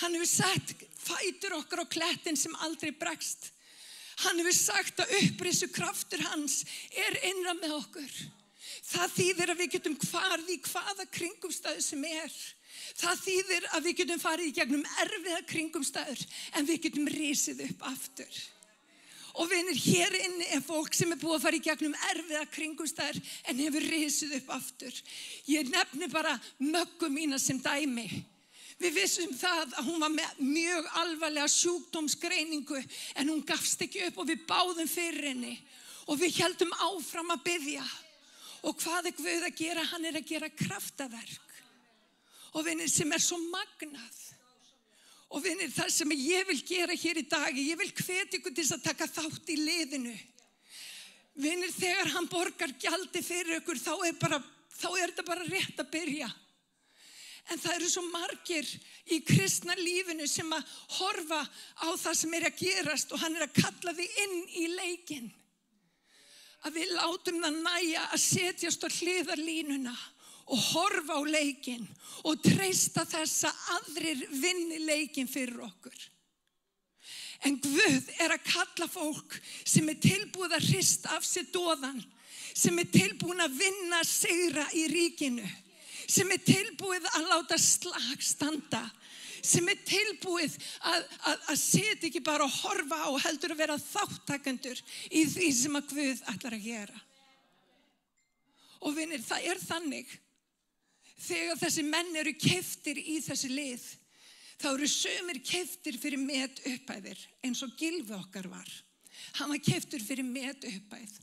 Hann hefur sett fætur okkar á klettin sem aldrei bregst. Hann hefur sagt að upprisu kraftur hans innra með okkur. Það þýðir að við getum farið í hvaða kringumstæður sem Það þýðir að við getum farið í gegnum erfiða kringumstæður en við getum risið upp aftur. Og vinir, hér inni fólk sem búið að fara í gegnum erfiða kringumstæður en hefur risið upp aftur. Ég nefni bara Möggu mína sem dæmi. Við vissum það að hún var með mjög alvarlega sjúkdómsgreiningu en hún gafst ekki upp og við báðum fyrir henni og við héldum áfram að biðja. Og hvað Guð að gera? Hann að gera kraftaverk. Og vinir, sem svo magnað. Og vinir, það sem ég vil gera hér í dag, ég vil hvetja ykkur til að taka þátt í liðinu. Vinir, þegar hann borgar gjaldi fyrir ykkur, þá er þetta bara rétt að byrja. En það eru svo margir í kristna lífinu sem að horfa á það sem er að gerast og hann er að kalla þig inn í leikinn. Að við látum það nægja að setjast á hliðarlínuna og horfa á leikinn og treysta þess að aðrir vinni leikinn fyrir okkur. En Guð er að kalla fólk sem er tilbúið að hrista af sér doðan, sem er tilbúin að vinna sigra í ríkinu, sem er tilbúið að láta slag standa, sem er tilbúið að setja ekki bara að horfa á heldur að vera þáttakendur í því sem að Guð ætlar að gera. Og vinir, það er þannig, þegar þessi menn eru keyptir í þessi lið, þá eru sumir keyptir fyrir metupphæðir eins og Gylfi okkar var. Hann var keyptur fyrir metupphæð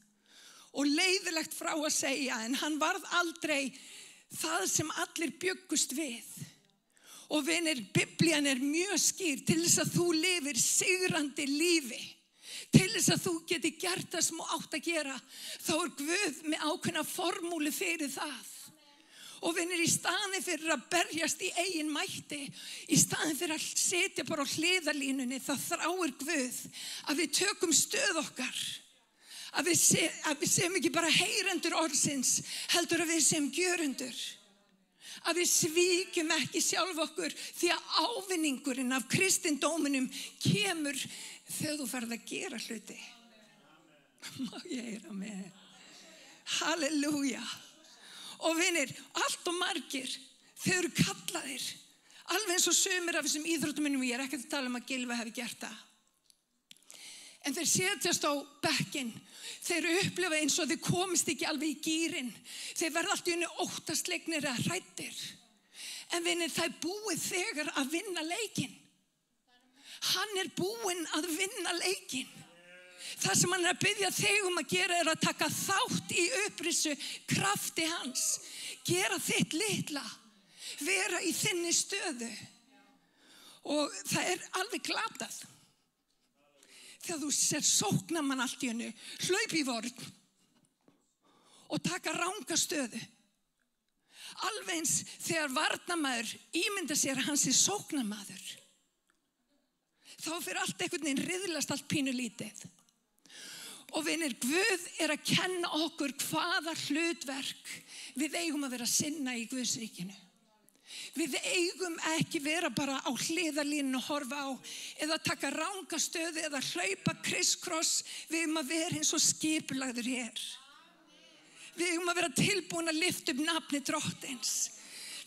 og leiðilegt frá að segja, en hann varð aldrei það sem allir bjuggust við. Og vinir, Biblían er mjög skýr til þess að þú lifir sigrandi lífi, til þess að þú geti gert það sem þú átt að gera, þá er Guð með ákveðna formúlu fyrir það. Og vinir, í staðin fyrir að berjast í eigin mætti, í staðin fyrir að setja bara á hliðarlínunni, þá þráir Guð að við tökum stöð okkar, að við séum ekki bara heyrendur orðsins, heldur að við séum gjörendur. Að við svíkjum ekki sjálf okkur, því að ávinningurinn af kristindóminum kemur þegar þú ferð að gera hluti. Má ég heyra með? Halleluja. Og vinir, allt og margir, þeir eru kallaðir, alveg eins og sumir af þessum íþróttumönnum, ég er ekki að tala að Gylfi hefði gert það. En þeir setjast á bekkinn, þeir upplifa eins og þeir komist ekki alveg í gírinn, þeir verða allt í einu óttaslegnir eða hræddir. En vinir, það er búið þegar að vinna leikinn. Hann er búinn að vinna leikinn. Það sem hann er að biðja þig að gera er að taka þátt í upprissu krafti hans. Gera þitt litla, vera í þinni stöðu. Og það er alveg glatað. Þegar þú sér sóknarmann allt í hennu, hlaup í vörn og taka ranga stöðu. Alveg eins þegar varnarmaður ímynda sér að hann sé sóknarmaður. Þá fyrir allt einhvern veginn riðlast allt pínu lítið. Og vinir, Guð er að kenna okkur hvaða hlutverk við eigum að vera að sinna í Guðs ríkinu. Við eigum ekki vera bara á hliðarlínu og horfa á eða taka ranga stöðu eða hlaupa kriskross. Við eigum að vera eins og skipulagður hér. Við eigum að vera tilbúin að lyfta upp nafni Drottins.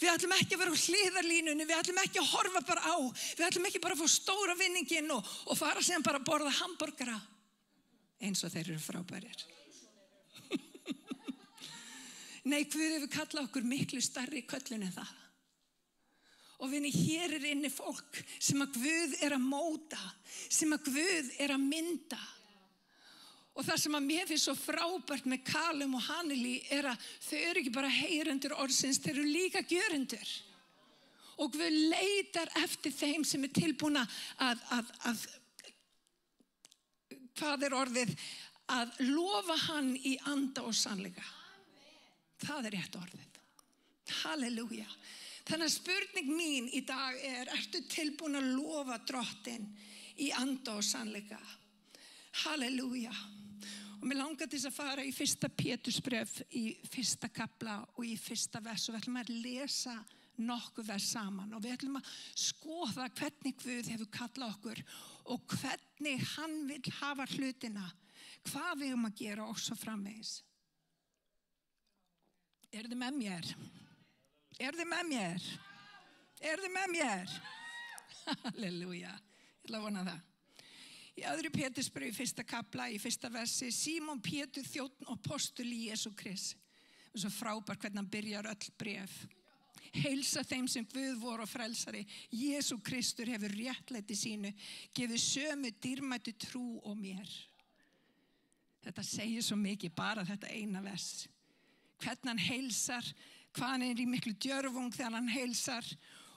Við ætlum ekki að vera á hliðarlínunni, við ætlum ekki að horfa bara á, við ætlum ekki bara að fá stóra vinninginn og fara sem bara að borða hamborgara. Eins og þeir eru frábærir. Nei, Guð hefur kallað okkur miklu stærri köllun en það. Og vinni, hér er inni fólk sem að Guð er að móta, sem að Guð er að mynda. Og það sem að mér finnst svo frábært með Kalum og Haneli er að þau eru ekki bara heyrendur orðsins, þeir eru líka gjörendur. Og Guð leitar eftir þeim sem er tilbúin að hvað er orðið, að lofa hann í anda og sannleika. Það er rétt orðið. Halleluja. Þannig að spurning mín í dag er, ertu tilbúin að lofa Drottinn í anda og sannleika? Halleluja. Og mér langar til að fara í 1. Pétursbréf í 1. kapla og í 1. vers og við ætlum að lesa nokkuð vers saman og við ætlum að skoða hvernig Guð hefur kallað okkur og hvernig hann vil hafa hlutina, hvað við að gera og svo framvegis. Er þið með mér? Er þið með mér? Er þið með mér? Halleluja. Ég ætla að vona það. Í 2. Pétursbréf í 1. kapla, í 1. versi, Símon Pétur, þjónn og postul í Jesú Krist. Það er svo frábært hvernig hann byrjar öll bréf. Heilsa þeim sem Guð vor og frelsari, Jesú Kristur hefur réttlæti sínu, gefið sömu dýrmætu trú og mér. Þetta segir svo mikið, bara þetta eina vers. Hvernig hann heilsar, hvað hann er í miklu djörfung þegar hann heilsar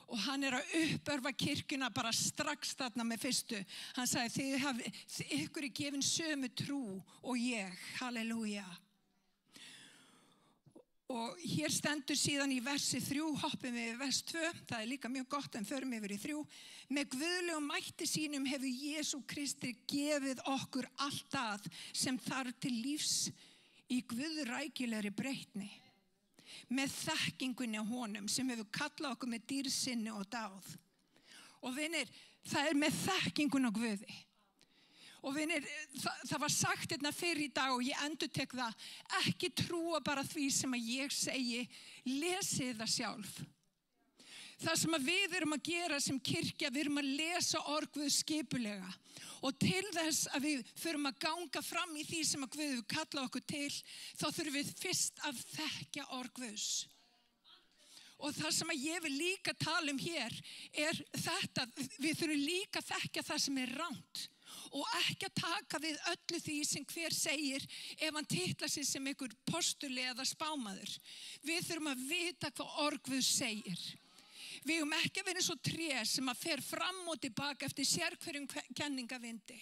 Og hann að uppörfa kirkjuna bara strax þarna með fyrstu. Hann sagði, ykkur gefin sömu trú og ég. Halleluja. Og hér stendur síðan í versi 3, hoppum við í vers 2, það líka mjög gott en förum yfir í 3. Með guðlegum mætti sínum hefur Jesú Kristi gefið okkur allt það sem þarf til lífs í guðrækilegri breytni. Með þekkingunni á honum sem hefur kallað okkur með dýrsinni og dáð. Og vinir, það með þekkingunni á Guði. Og vinir, það var sagt hérna fyrir í dag og ég endurtek það, ekki trúa bara því sem að ég segi, lesið það sjálf. Það sem að við erum að gera sem kirkja, við erum að lesa orð Guðs skipulega. Og til þess að við förum að ganga fram í því sem að Guð hefur kallað okkur til, þá þurfum við fyrst að þekkja orð Guðs. Og það sem að ég vil líka tala hér þetta, við þurfum líka að þekkja það sem rangt. Og ekki að taka við öllu því sem hver segir ef hann titlar sig sem einhver postuli eða spámaður. Við þurfum að vita hvað orð Guðs segir. Við höfum ekki að vera eins og tré sem að fer fram og tilbaka eftir sérhverjum kenningavindi.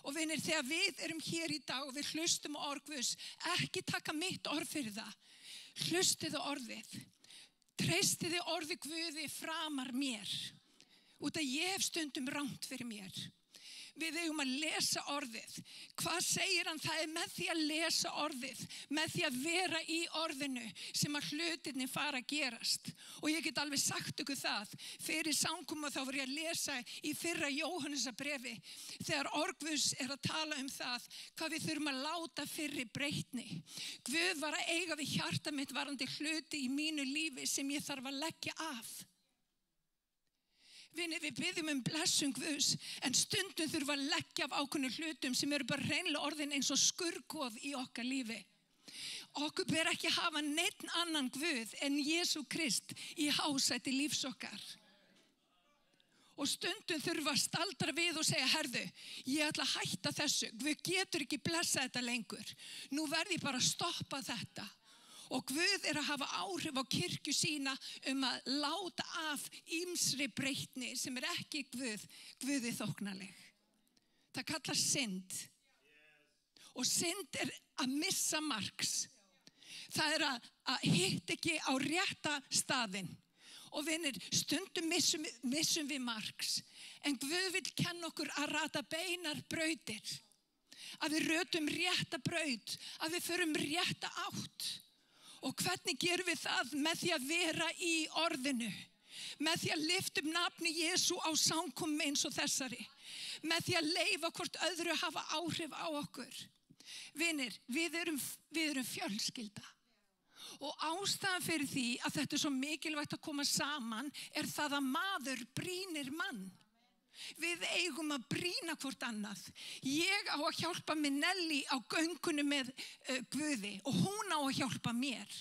Og vinir, þegar við erum hér í dag og við hlustum á orð Guðs, ekki taka mitt orð fyrir það. Hlustið á orðið. Treystið orði Guði framar mér. Út að ég hef stundum rangt fyrir mér. Við eigum að lesa orðið. Hvað segir hann? Það með því að lesa orðið, með því að vera í orðinu sem að hlutirnir fara að gerast. Og ég get alveg sagt ykkur það, fyrir samkomu þá var ég að lesa í fyrra Jóhannesarbrefi, þegar orð Guðs að tala það, hvað við þurfum að láta fyrri breytni. Guð var að eiga við hjarta mitt varandi hluti í mínu lífi sem ég þarf að leggja af. Vinir, við biðjum blessun Guðs, en stundum þurfum að leggja af ákveðnum hlutum sem eru bara hreinlega orðin eins og skurðgoð í okkar lífi. Okkur ber ekki að hafa neinn annan Guð en Jesú Krist í hásæti lífs okkar. Og stundum þurfum að staldra við og segja, herðu, ég ætla að hætta þessu. Guð getur ekki blessa þetta lengur. Nú verð ég bara að stoppa þetta. Og Guð að hafa áhrif á kirkju sína að láta af ýmsri breytni sem ekki Guði þóknanleg. Það kallast synd. Og synd að missa marks. Það að hitta ekki á rétta staðinn. Og vinir, stundum missum við marks. En Guð vill kenna okkur að rata beinar brautir. Að við rötum rétta braut. Að við förum rétta átt. Og hvernig gerum við það? Með því að vera í orðinu. Með því að lyfta nafni Jesú á samkomu eins og þessari. Með því að leyfa hvort öðru hafa áhrif á okkur. Vinir, við erum fjölskylda. Og ástæðan fyrir því að þetta svo mikilvægt að koma saman það að maður brýnir mann. Við eigum að brýna hvort annað. Ég á að hjálpa Nelly á göngunum með Guði og hún á að hjálpa mér.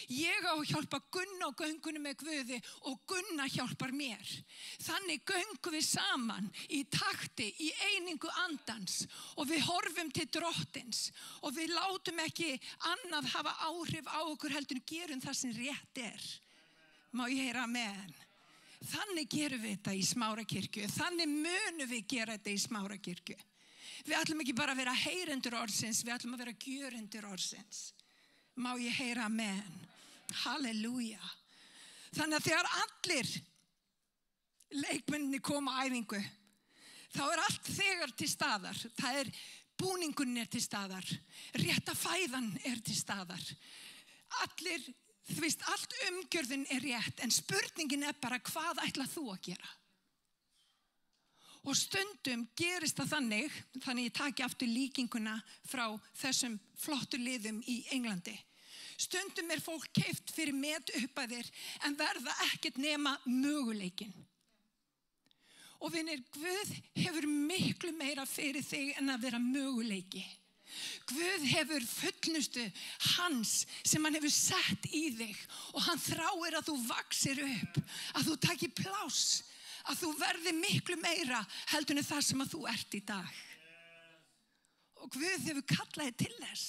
Ég á að hjálpa Gunna á göngunum með Guði og Gunna hjálpar mér. Þannig göngum við saman í takti, í einingu andans og við horfum til Drottins og við látum ekki annað hafa áhrif á okkur heldur en gerum það sem rétt Má ég heyra amen? Þannig gerum við þetta í Smárakirkju. Þannig munum við gera þetta í Smárakirkju. Við ætlum ekki bara að vera heyrendur orðsins, við ætlum að vera gjörendur orðsins. Má ég heyra amen? Halleluja. Þannig að þegar allir leikmenninni koma á æfingu, þá allt þegar til staðar. Það búningurinn til staðar. Rétta fæðan til staðar. Allir Þú veist, allt umgjörðin rétt, en spurningin bara hvað ætlað þú að gera? Og stundum gerist það þannig ég taki aftur líkinguna frá þessum flottu liðum í Englandi. Stundum fólk keypt fyrir metupphæðir en verða ekkert nema möguleikinn. Og vinir, Guð hefur miklu meira fyrir þig en að vera möguleiki. Guð hefur fullnustu hans sem hann hefur sett í þig og hann þráir að þú vaxir upp, að þú takir pláss, að þú verði miklu meira heldur en það sem að þú ert í dag. Og Guð hefur kallað þig til þess.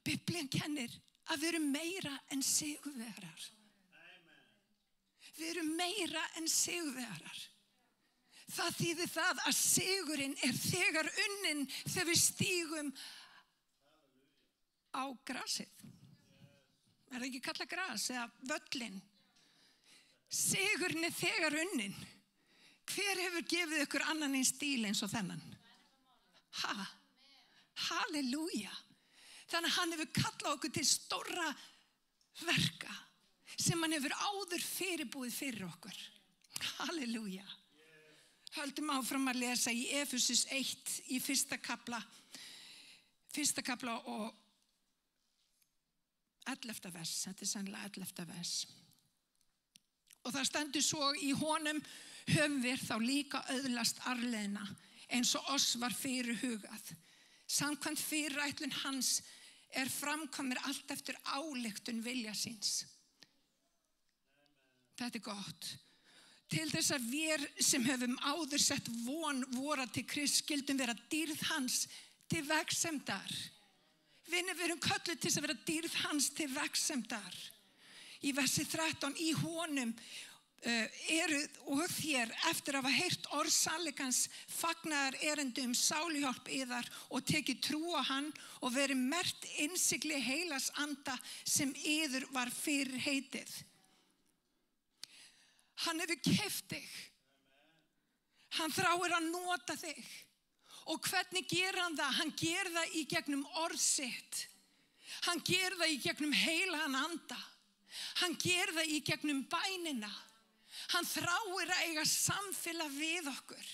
Biblían kennir að við erum meira en sigurvegarar. Við erum meira en sigurvegarar. Það þýðir það að sigurinn þegar unnin þegar við stígum á grasið. Það ekki kallað gras eða völlin. Sigurinn þegar unnin. Hver hefur gefið ykkur annan einn stíl eins og þennan? Halleluja. Þannig að hann hefur kallað okkur til stórra verka sem hann hefur áður fyrirbúið fyrir okkur. Halleluja. Höldum áfram að lesa í Efesus 1 í fyrsta kafla og 11. vers. Þetta sennilega 11. vers. Og það stendur svo í honum höfum við þá líka öðlast arfleiðina eins og oss var fyrirhugað. Samkvæmt fyrirætlun hans framkvæmir allt eftir ályktun vilja síns. Þetta gott. Til þess að við sem höfum áður sett von vora til Krist skildum vera dýrð hans til vegsemdar. Við erum kölluð til að vera dýrð hans til vegsemdar. Í versi 13 í honum eru og þér eftir að hafa heyrt orð sannleikans fagnaðar erindi sáluhjálp yðar og tekið trú á hann og verið merkt innsigli heilags anda sem yður var fyrir heitið. Hann hefur keypt þig. Hann þráir að nota þig. Og hvernig gerir hann það? Hann gerir það í gegnum orð sitt. Hann gerir það í gegnum heilagan anda. Hann gerir það í gegnum bænina. Hann þráir að eiga samfélag við okkur.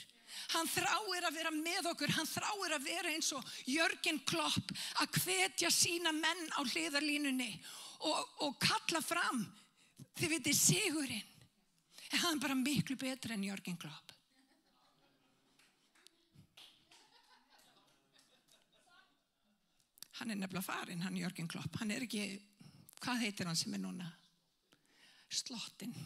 Hann þráir að vera með okkur. Hann þráir að vera eins og Jörgen Klopp að hvetja sína menn á hliðarlínunni og kalla fram. Þið vitið sigurinn. En hann bara miklu betur en Jörgen Klopp. Hann nefnilega farinn, hann Jörgen Klopp. Hann ekki, hvað heitir hann sem núna? Slottinn.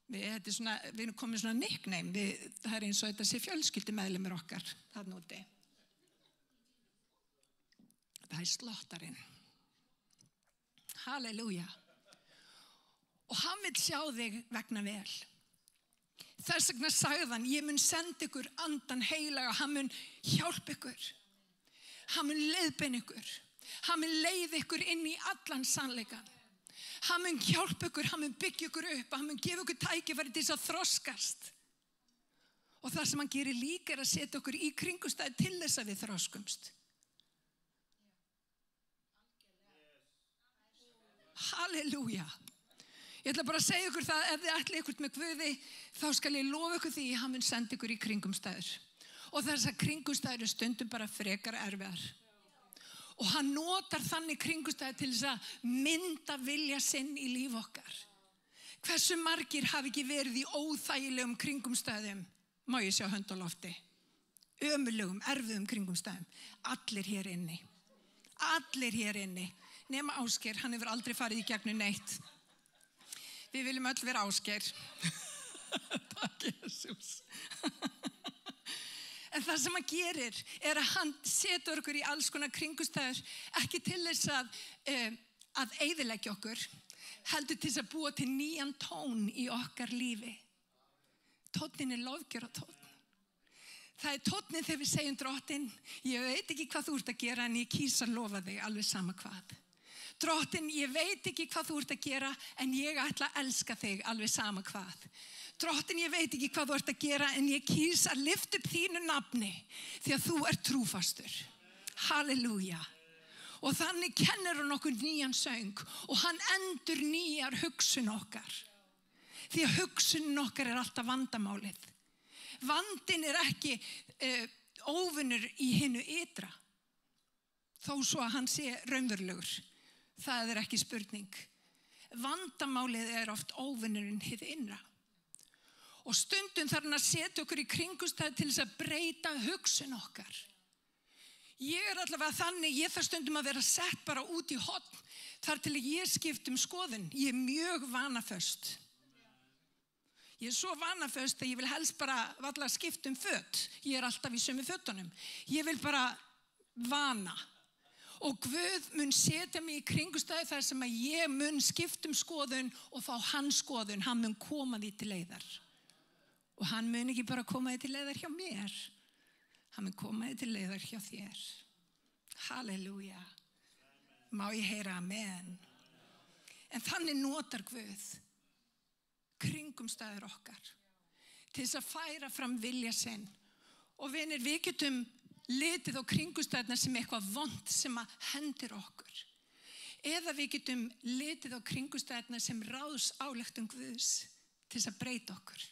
Við erum komið svona nickname. Það eins og þetta sé fjölskyldumeðlimur okkar. Þarna úti. Það slottarinn. Halleluja. Og hann vil sjá þig vegna vel. Þess vegna sagði hann, ég mun senda ykkur andan heilaga, hann mun hjálpa ykkur. Hann mun leiðbeina ykkur. Hann mun leiða ykkur inn í allan sannleikann. Hann mun hjálpa ykkur, hann mun byggja ykkur upp, hann mun gefa ykkur tækifæri til þess að þroskast. Og það sem hann gerir líka að setja okkur í kringumstæður til þess að við þroskumst. Halleluja. Ég ætla bara að segja ykkur það, ef þið ætlið ykkur með Guði, þá skal ég lofa ykkur því að hann mun senda ykkur í kringumstæður. Og þessar kringumstæður stundum bara frekar erfiðar. Og hann notar þannig kringumstæður til þess að mynda vilja sinn í líf okkar. Hversu margir hafi ekki verið í óþægilegum kringumstæðum? Má ég sjá hönd á lofti? Ömurlegum, erfiðum kringumstæðum. Allir hér inni. Allir hér inni. Nema Ásgeir, hann hefur aldrei farið í gegnum neitt. Við viljum öll vera Ásgeir. Takk Jesús. En það sem hann gerir að hann setur okkur í alls konar kringumstæður, ekki til þess að eyðileggja okkur, heldur til þess að búa til nýjan tón í okkar lífi. Tónninn lofgjörðartónn. Það tónninn þegar við segjum Drottinn, ég veit ekki hvað þú ert að gera en ég kýs að lofa þig alveg sama hvað. Drottinn, ég veit ekki hvað þú ert að gera en ég ætla að elska þig alveg sama hvað. Drottinn, ég veit ekki hvað þú ert að gera en ég kýs að lyfta upp þínu nafni því að þú ert trúfastur. Halleluja. Og þannig kennir hann okkur nýjan söng og hann endur nýjar hugsun okkar. Því að hugsunin okkar alltaf vandamálið. Vandinn ekki óvinnur í hinu ytra. Þó svo að hann sé raunverulegur. Það ekki spurning. Vandamálið oft óvinnurinn hið innra. Og stundum þarf hann að setja okkur í kringumstæður til þess að breyta hugsun okkar. Ég allavega þannig, ég þarf stundum að vera sett bara út í horn þar til ég skipt skoðun. Ég mjög vanaföst. Ég svo vanaföst að ég vil helst bara varla skipta föt. Ég alltaf í sömu fötunum. Ég vil bara vana. Og Guð mun setja mig í kringustæði þar sem að ég mun skipta skoðun og fá hans skoðun. Hann mun koma því til leiðar. Og hann mun ekki bara koma því til leiðar hjá mér. Hann mun koma því til leiðar hjá þér. Halleluja. Má ég heyra amen. En þannig notar Guð kringumstæður okkar til þess að færa fram vilja sinn. Og vinir, við getum litið á kringumstæðurnar sem eitthvað vont sem að hendir okkur. Eða við getum litið á kringumstæðurnar sem ráðsályktun Guðs til þess að breyta okkur.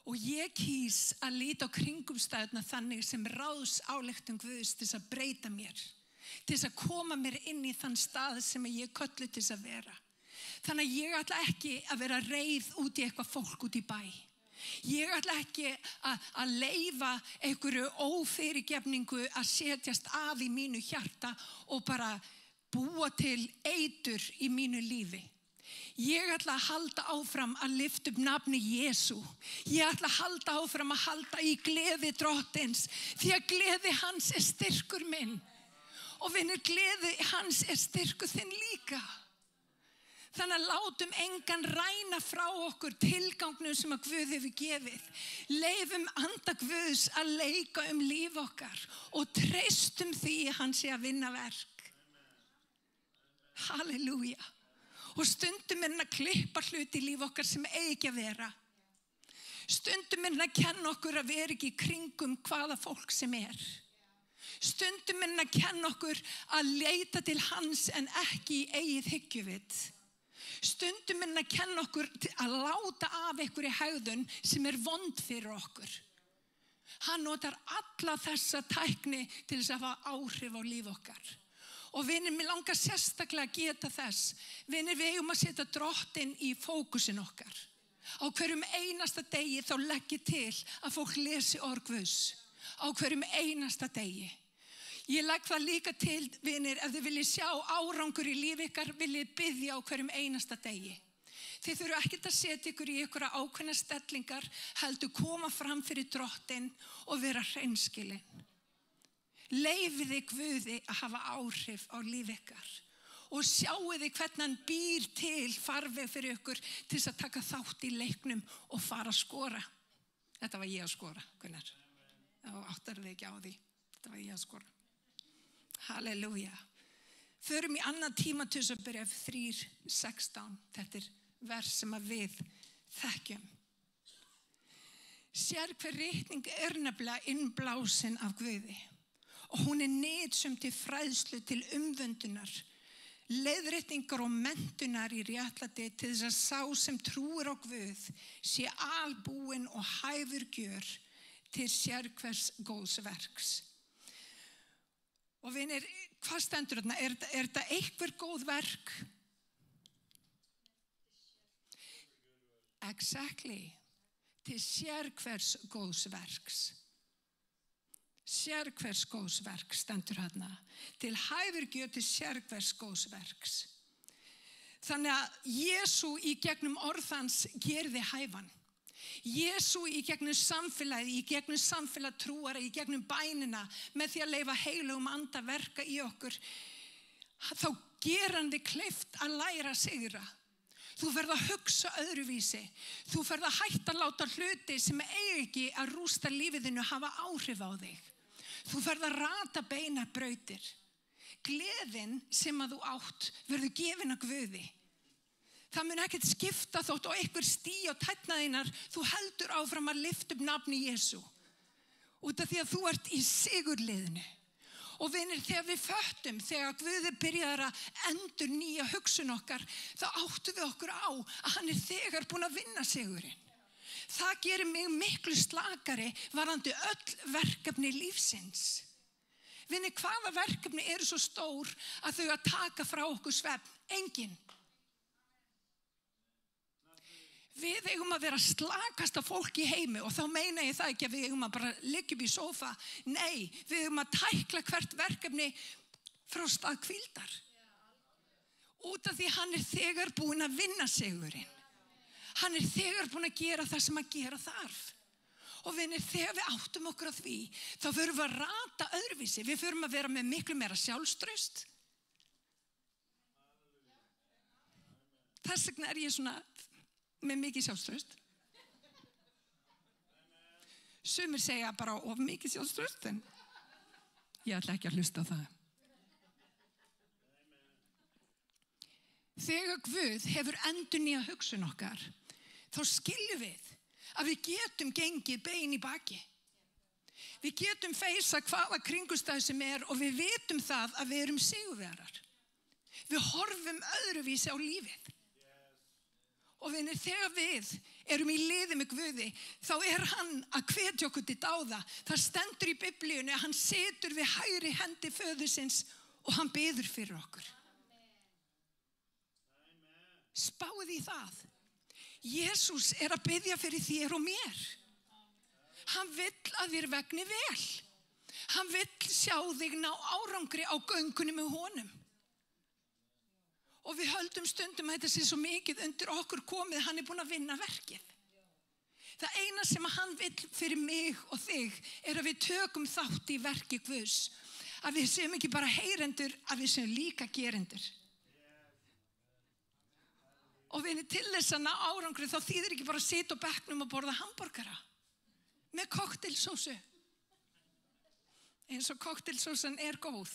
Og ég kýs að líta á kringumstæðurnar þannig sem ráðsályktun Guðs til þess að breyta mér. Til þess að koma mér inn í þann stað sem ég köllu til þess að vera. Þannig að ég ætla ekki að vera reið út í eitthvað fólk út í bæ. Ég ætla ekki að leyfa einhverju ófyrirgefningu að setjast að í mínu hjarta og bara búa til eitur í mínu lífi. Ég ætla að halda áfram að lyfta upp nafni Jesú. Ég ætla að halda áfram að halda í gleði Drottins, því að gleði hans er styrkur minn. Og vinir, gleði hans er styrkur þinn líka. Þannig að látum engan ræna frá okkur tilgangnum sem að Guð hefur gefið. Leifum anda Guðs að leika líf okkar og treystum því að hann sé að vinna verk. Halleluja. Og stundum er hann að klippa hluti í líf okkar sem eigi ekki að vera. Stundum er hann að kenna okkur að vera ekki í kringum hvaða fólk sem er. Stundum er hann að kenna okkur að leita til hans en ekki í eigið hyggjuvit. Stundum er hann að kenna okkur að láta af einhverju hegðun sem er vond fyrir okkur. Hann notar alla þessa tækni til þess að hafa áhrif á líf okkar. Og vinir, mér langar sérstaklega að geta þess. Vinir, við eigum að setja Drottinn í fókusin okkar. Á hverjum einasta degi þá legg ég til að fólk lesi orð Guðs. Á hverjum einasta degi. Ég legg það líka til, vinir, ef þið viljið sjá árangur í líf ykkar, viljið biðja á hverjum einasta degi. Þið þurfu ekkert að setja ykkur í ykkur ákveðna stellingar, heldur koma fram fyrir Drottinn og vera hreinskilin. Leyfiði Guði að hafa áhrif á líf ykkar og sjáiði hvernig hann býr til farveg fyrir ykkur til þess að taka þátt í leiknum og fara að skora. Þetta var ég að skora, Gunnar. Og áttar þið ekki á því. Þetta var ég að skora. Halleluja. Förum í 2. Tímóteusarbréf 3:16. Þetta er vers sem að við þekkjum. Sér hver ritning er nefnilega innblásin af Guði og hún er nytsum til fræðslu, til umvöndunar, leiðréttingar og menntunar í réttlæti til þess að sá sem trúir á Guð sé albúinn og hæfur gjör til sérhvers góðs verks. Og vinir, hvað stendur þarna? Er þetta einhver góð verk? Exactly. Til sérhvers góðs verks. Sérhvers góðs verks stendur þarna. Til hæfur gjör til sérhvers góðs verks. Þannig að Jesú í gegnum orðans gerir þig hæfan. Jesú í gegnum samfélagið, í gegnum samfélag trúara, í gegnum bænina, með því að leyfa heilugum anda verka í okkur, þá ger hann þig kleift að læra að sigra. Þú ferð að hugsa öðruvísi. Þú ferð að hætta að láta hluti sem eigi ekki að rústa lífiðinu hafa áhrif á þig. Þú ferð að rata beinar brautir. Gleðin sem að þú átt verður gefin að Guði. Það mun ekkert skipta þótt og einhver stí á tætnaðinnar, þú heldur áfram að lyfta upp nafni Jesú. Út af því að þú ert í sigurliðinu. Og vinir, þegar við föttum, þegar Guði byrjar að endur nýja hugsun okkar, þá áttum við okkur á að hann er þegar búinn að vinna sigurinn. Það gerir mig miklu slakari varðandi öll verkefni lífsins. Vinir, hvaða verkefni eru svo stór að þau að taka frá okkur svefn? Engin. Við eigum að vera slakasta fólk í heimi og þá meina ég það ekki að við eigum að bara liggja upp í sófa. Nei, við eigum að tækla hvert verkefni frá stað hvíldar. Út af því hann er þegar búinn að vinna sigurinn. Hann er þegar búinn að gera það sem að gera þarf. Og vinir, þegar við áttum okkur á því, þá förum við að rata öðruvísi. Við förum að vera með miklu meira sjálfstraust. Þess vegna ég svona með mikið sjálfstraust. Sumir segja bara of mikið sjálfstraust, en ég ætla ekki að hlusta á það. Þegar Guð hefur endurnýjað hugsun okkar, þá skiljum við að við getum gengið bein í baki. Við getum feysa hvaða kringumstæðu sem og við vitum það að við erum sigurvegarar. Við horfum öðruvísi á lífið. Og vinir, þegar við erum í liði með Guði, þá hann að hvetja okkur til dáða. Það stendur í Biblíunni að hann situr við hægri hendi föðursins og hann biður fyrir okkur. Spáið í það. Jesús að biðja fyrir þér og mér. Hann vill að þér vegni vel. Hann vill sjá þig ná árangri á göngunni með honum. Og við höldum stundum að þetta sé svo mikið undir okkur komið, hann búinn að vinna verkið. Það eina sem hann vill fyrir mig og þig að við tökum þátt í verki Guðs. Að við séum ekki bara heyrendur, að við séum líka gerendur. Og við til þess að ná árangri þá þýðir ekki bara að sitja á bekknum og borða hamborgara með koktelsósu. Eins og koktelsósan góð.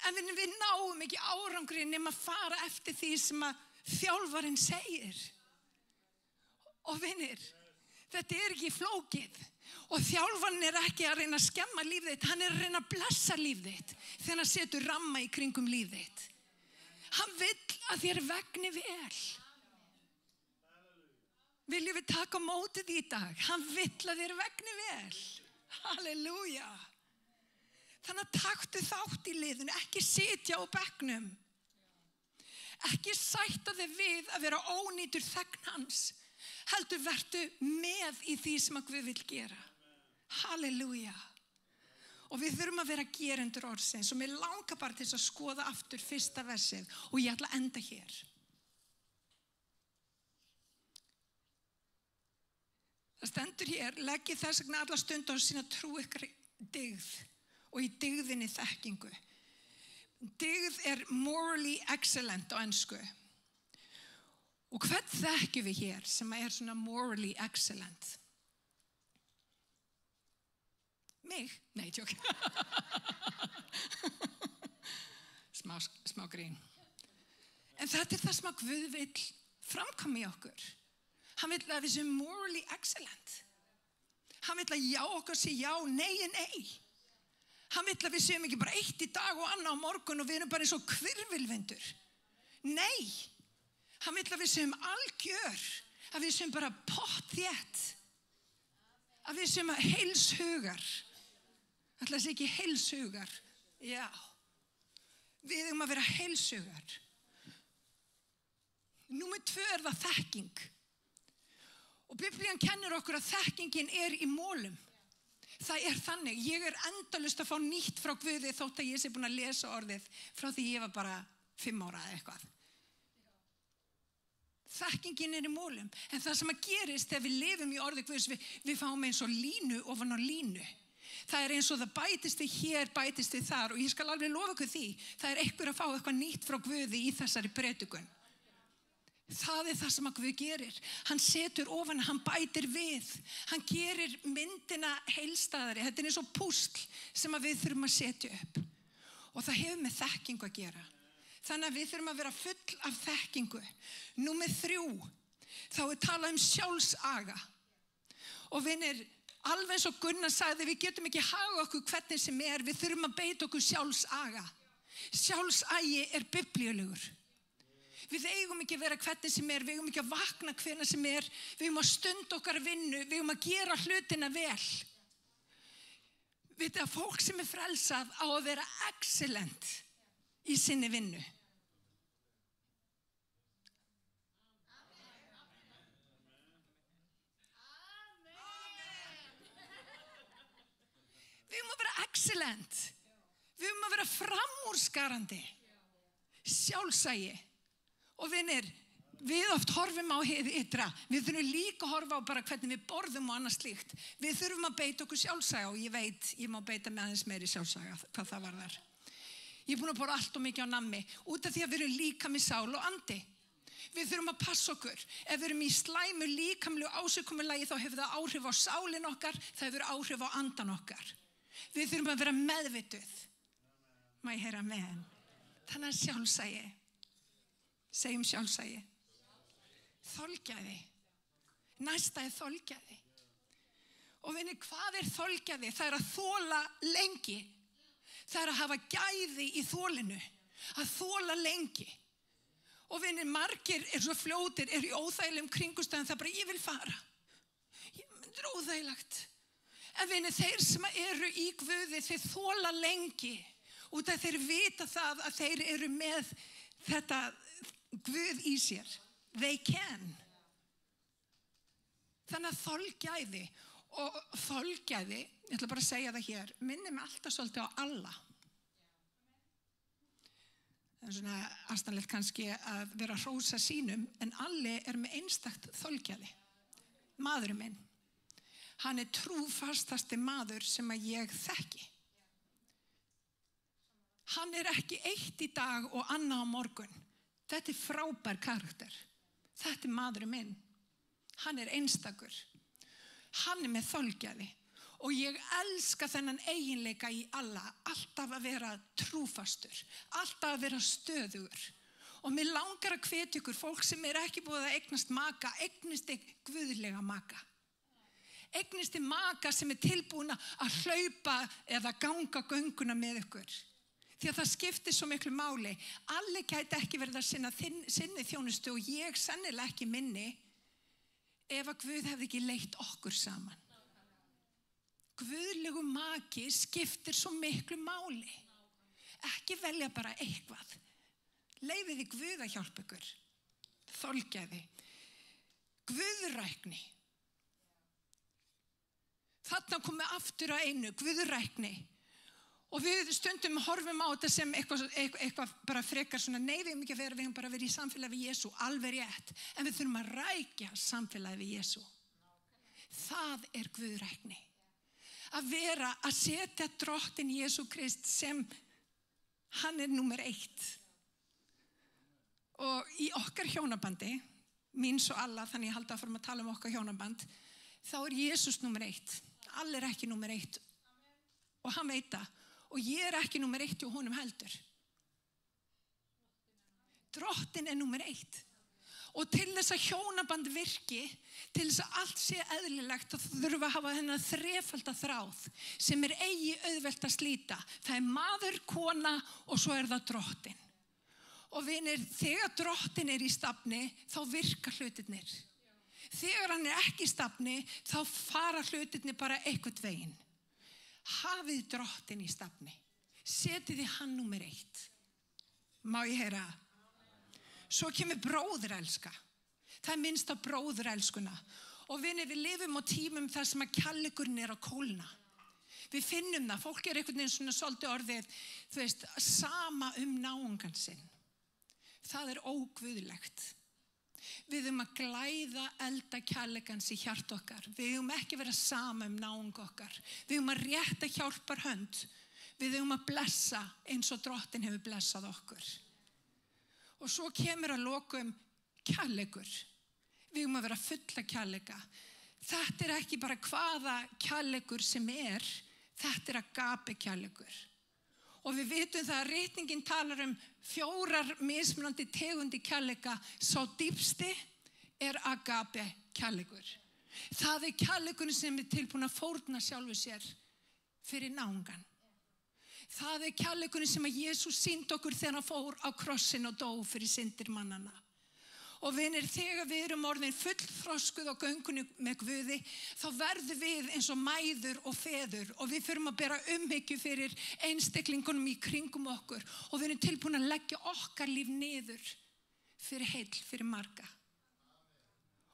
En við náum ekki árangri nema að fara eftir því sem að þjálfarinn segir. Og vinir, þetta ekki flókið. Og þjálfarinn ekki að reyna að skemma líf þitt, hann að reyna að blessa líf þitt þegar hann setur ramma í kringum líf þitt. Hann vill að þér vegni vel. Viljum við taka á móti því í dag? Hann vill að þér vegni vel. Halleluja. Þannig að taktu þátt í liðinu, ekki sitja á bekknum. Ekki sætta þig við að vera ónýtur þegn hans. Heldur vertu með í því sem að Guð vill gera. Halleluja. Og við þurfum að vera gerendur orðsins og mér langar bara til að skoða aftur fyrsta versið og ég ætla að enda hér. Það stendur hér, leggið þess vegna alla stund á sína trú ykkar dygð og í dygðinni þekkingu. Dygð morally excellent á ensku. Og hvern þekkjum við hér sem svona morally excellent? Mig? Nei, tjók. Smá grín. En þetta það sem að Guð vill framkvæma í okkur. Hann vill að við séum morally excellent. Hann vill að já okkar sé já, nei er nei. Hann vill að við séum ekki bara eitt í dag og annað á morgun og við erum bara eins og hvirfilvindur. Nei. Hann vill að við séum algjör, að við séum bara pottþétt. Að við séum heilshugar. Ætla þessi ekki heilshugar. Já. Við eigum að vera heilshugar. Númer 2 það þekking. Og Biblían kennir okkur að þekkingin í mólum. Það þannig. Ég endalaust að fá nýtt frá Guði þótt að ég sé búin að lesa orðið frá því ég var bara 5 ára eða eitthvað. Þekkingin í mólum. En það sem að gerist þegar við lifum í orði Guðs, við fáum eins og línu ofan á línu. Það eins og það bætist við hér, bætist við þar og ég skal alveg lofa ykkur því. Það einhver að fá eitthvað nýtt frá Guði í þessari predikun. Það það sem að Guð gerir. Hann setur ofan, hann bætir við. Hann gerir myndina heilstæðari. Þetta eins og púsl sem að við þurfum að setja upp. Og það hefur með þekkingu að gera. Þannig að við þurfum að vera full af þekkingu. Númer 3, þá talað sjálfsaga. Og vinir, alveg eins og Gunnar sagði, við getum ekki haga okkur hvernig sem við þurfum að beita okkur sjálfsaga. Sjálfsagi biblíulegur. Við eigum ekki að vera hvernig sem við eigum ekki að vakna hvernig sem við eigum að stunda okkar vinnu, við eigum að gera hlutina vel. Vitið að fólk sem frelsað á að vera excellent í sinni vinnu. Við eigum að vera excellent. Við eigum að vera framúrskarandi. Sjálfsagi. Og vinir, Við oft horfum á hið ytra. Við þurfum líka að horfa á bara hvernig við borðum og annað slíkt. Við þurfum að beita okkur sjálfsaga og ég veit, ég má beita með aðeins meiri sjálfsaga hvað það varðar. Ég er búin að borða allt og mikið á nammi út af því að við erum líka með sál og andi. Við þurfum að passa okkur. Ef við erum í slæmu líkamlegu ásigkomulagi þá hefur það áhrif á sálin okkar, það hefur áhrif á andan okkar. Við þurfum að vera meðvituð. Má ég heyra amen. Þannig að sjálfsagi. Segjum sjálfsagi. Þolgæði. Næsta er þolgæði. Og vinni, hvað er þolgæði? Það er að þola lengi. Það er að hafa gæði í þolinu. Að þola lengi. Og vinni, margir er svo fljótir, er í óþægilegum kringumstæðum, það er bara, ég vil fara. Það er óþægilegt. En vinni, þeir sem eru í Guði, þeir þola lengi. Út af þeir vita það að þeir eru með þetta Guð í sér. They can. Þannig að þolgæði og þolgæði, ég ætla bara að segja það hér, minnir mig alltaf svolítið á alla. Það er svona astanlegt kannski að vera að hrósa sínum, en Alli er með einstakt þolgæði. Maðurinn minn. Hann er trúfastasti maður sem að ég þekki. Hann er ekki eitt í dag og annað á morgun. Þetta er frábær karakter. Þetta er maðurinn minn. Hann er einstakur. Hann er með þolgæði. Og ég elska þennan eiginleika í alla. Alltaf að vera trúfastur. Alltaf að vera stöðugur. Og mér langar að hvetja ykkur fólk sem er ekki búið að eignast maka, eignist guðlega maka. Eignist maka sem er tilbúin að hlaupa eða ganga gönguna með ykkur. Því að það skiptir svo miklu máli. Alli gæti ekki verið að sinna sinni þjónustu og ég sennilega ekki minni ef að Guð hefði ekki leitt okkur saman. Guðlegu maki skiptir svo miklu máli. Ekki velja bara eitthvað. Leyfið þið Guð að hjálpa ykkur. Þolgæði. Guðrækni. Þarna komum aftur að einu, guðrækni. Og við stundum horfum á þetta sem eitthvað bara frekar svona, nei, við erum ekki að vera, við erum bara að vera í samfélagi við Jesú, alveg rétt. En við þurfum að rækja samfélagi við Jesú. Það er guðrækni. Að vera, að setja drottinn Jesú Krist sem hann er númer 1. Og í okkar hjónabandi, mín svo alla, þannig ég haldi að fórum að tala um okkar hjónaband, þá er Jesús númer 1. Allir er ekki númer 1. Og hann veit það. Og ég er ekki númer 1 og honum heldur. Drottinn er númer 1. Og til þess að hjónaband virki, til þess að allt sé eðlilegt, þá þurfum við að hafa þennan þrefalda þráð sem er eigi auðvelt að slíta. Það er maður, kona og svo er það drottinn. Og vinir, þegar drottinn er í stafni, þá virka hlutirnir. Þegar hann er ekki í stafni, þá fara hlutirnir bara eitthvað veginn. Hafið drottinn í stafni. Setið þið hann númer 1. Má ég heyra? Svo kemur bróðurelska. Það er minnst á bróðurelskuna. Og vinir, við lifum á tímum þar sem að kærleikurinn er að kólna. Við finnum það. Fólk er einhvern veginn svona svolítið orðið, þú veist, sama náungan sinn. Það er óguðlegt. Við að glæða elda kærleikans í hjart okkar. Við ekki vera sama náung okkar. Við að rétta hjálpar hönd. Við að blessa eins og drottinn hefur blessað okkur. Og svo kemur að lokum kærleikur. Við að vera fulla kærleika. Þetta er ekki bara hvaða kærleikur sem er. Þetta er agape kærleikur. Og við vitum það að ritningin talar 4 mismunandi tegundi kærleika. Sá dýpsti er agape kærleikur. Það er kærleikurinn sem er tilbúin að fórna sjálfu sér fyrir náungan. Það er kærleikurinn sem að Jesús sýndi okkur þegar hann fór á krossin og dó fyrir syndir mannana. Og vinir, þegar við erum orðin fullþroskuð á göngunni með Guði, þá verðum við eins og mæður og feður og við förum að bera umhyggju fyrir einstaklingunum í kringum okkur og við erum tilbúin að leggja okkar líf niður fyrir heill, fyrir marga.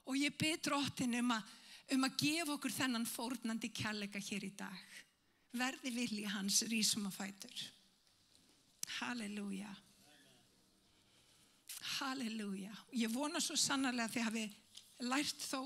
Og ég bið drottinn að gefa okkur þennan fórnandi kærleika hér í dag. Verði vilji hans rísum á fætur. Halleluja. Halleluja. Ég vona svo sannarlega að þið hafi lært þó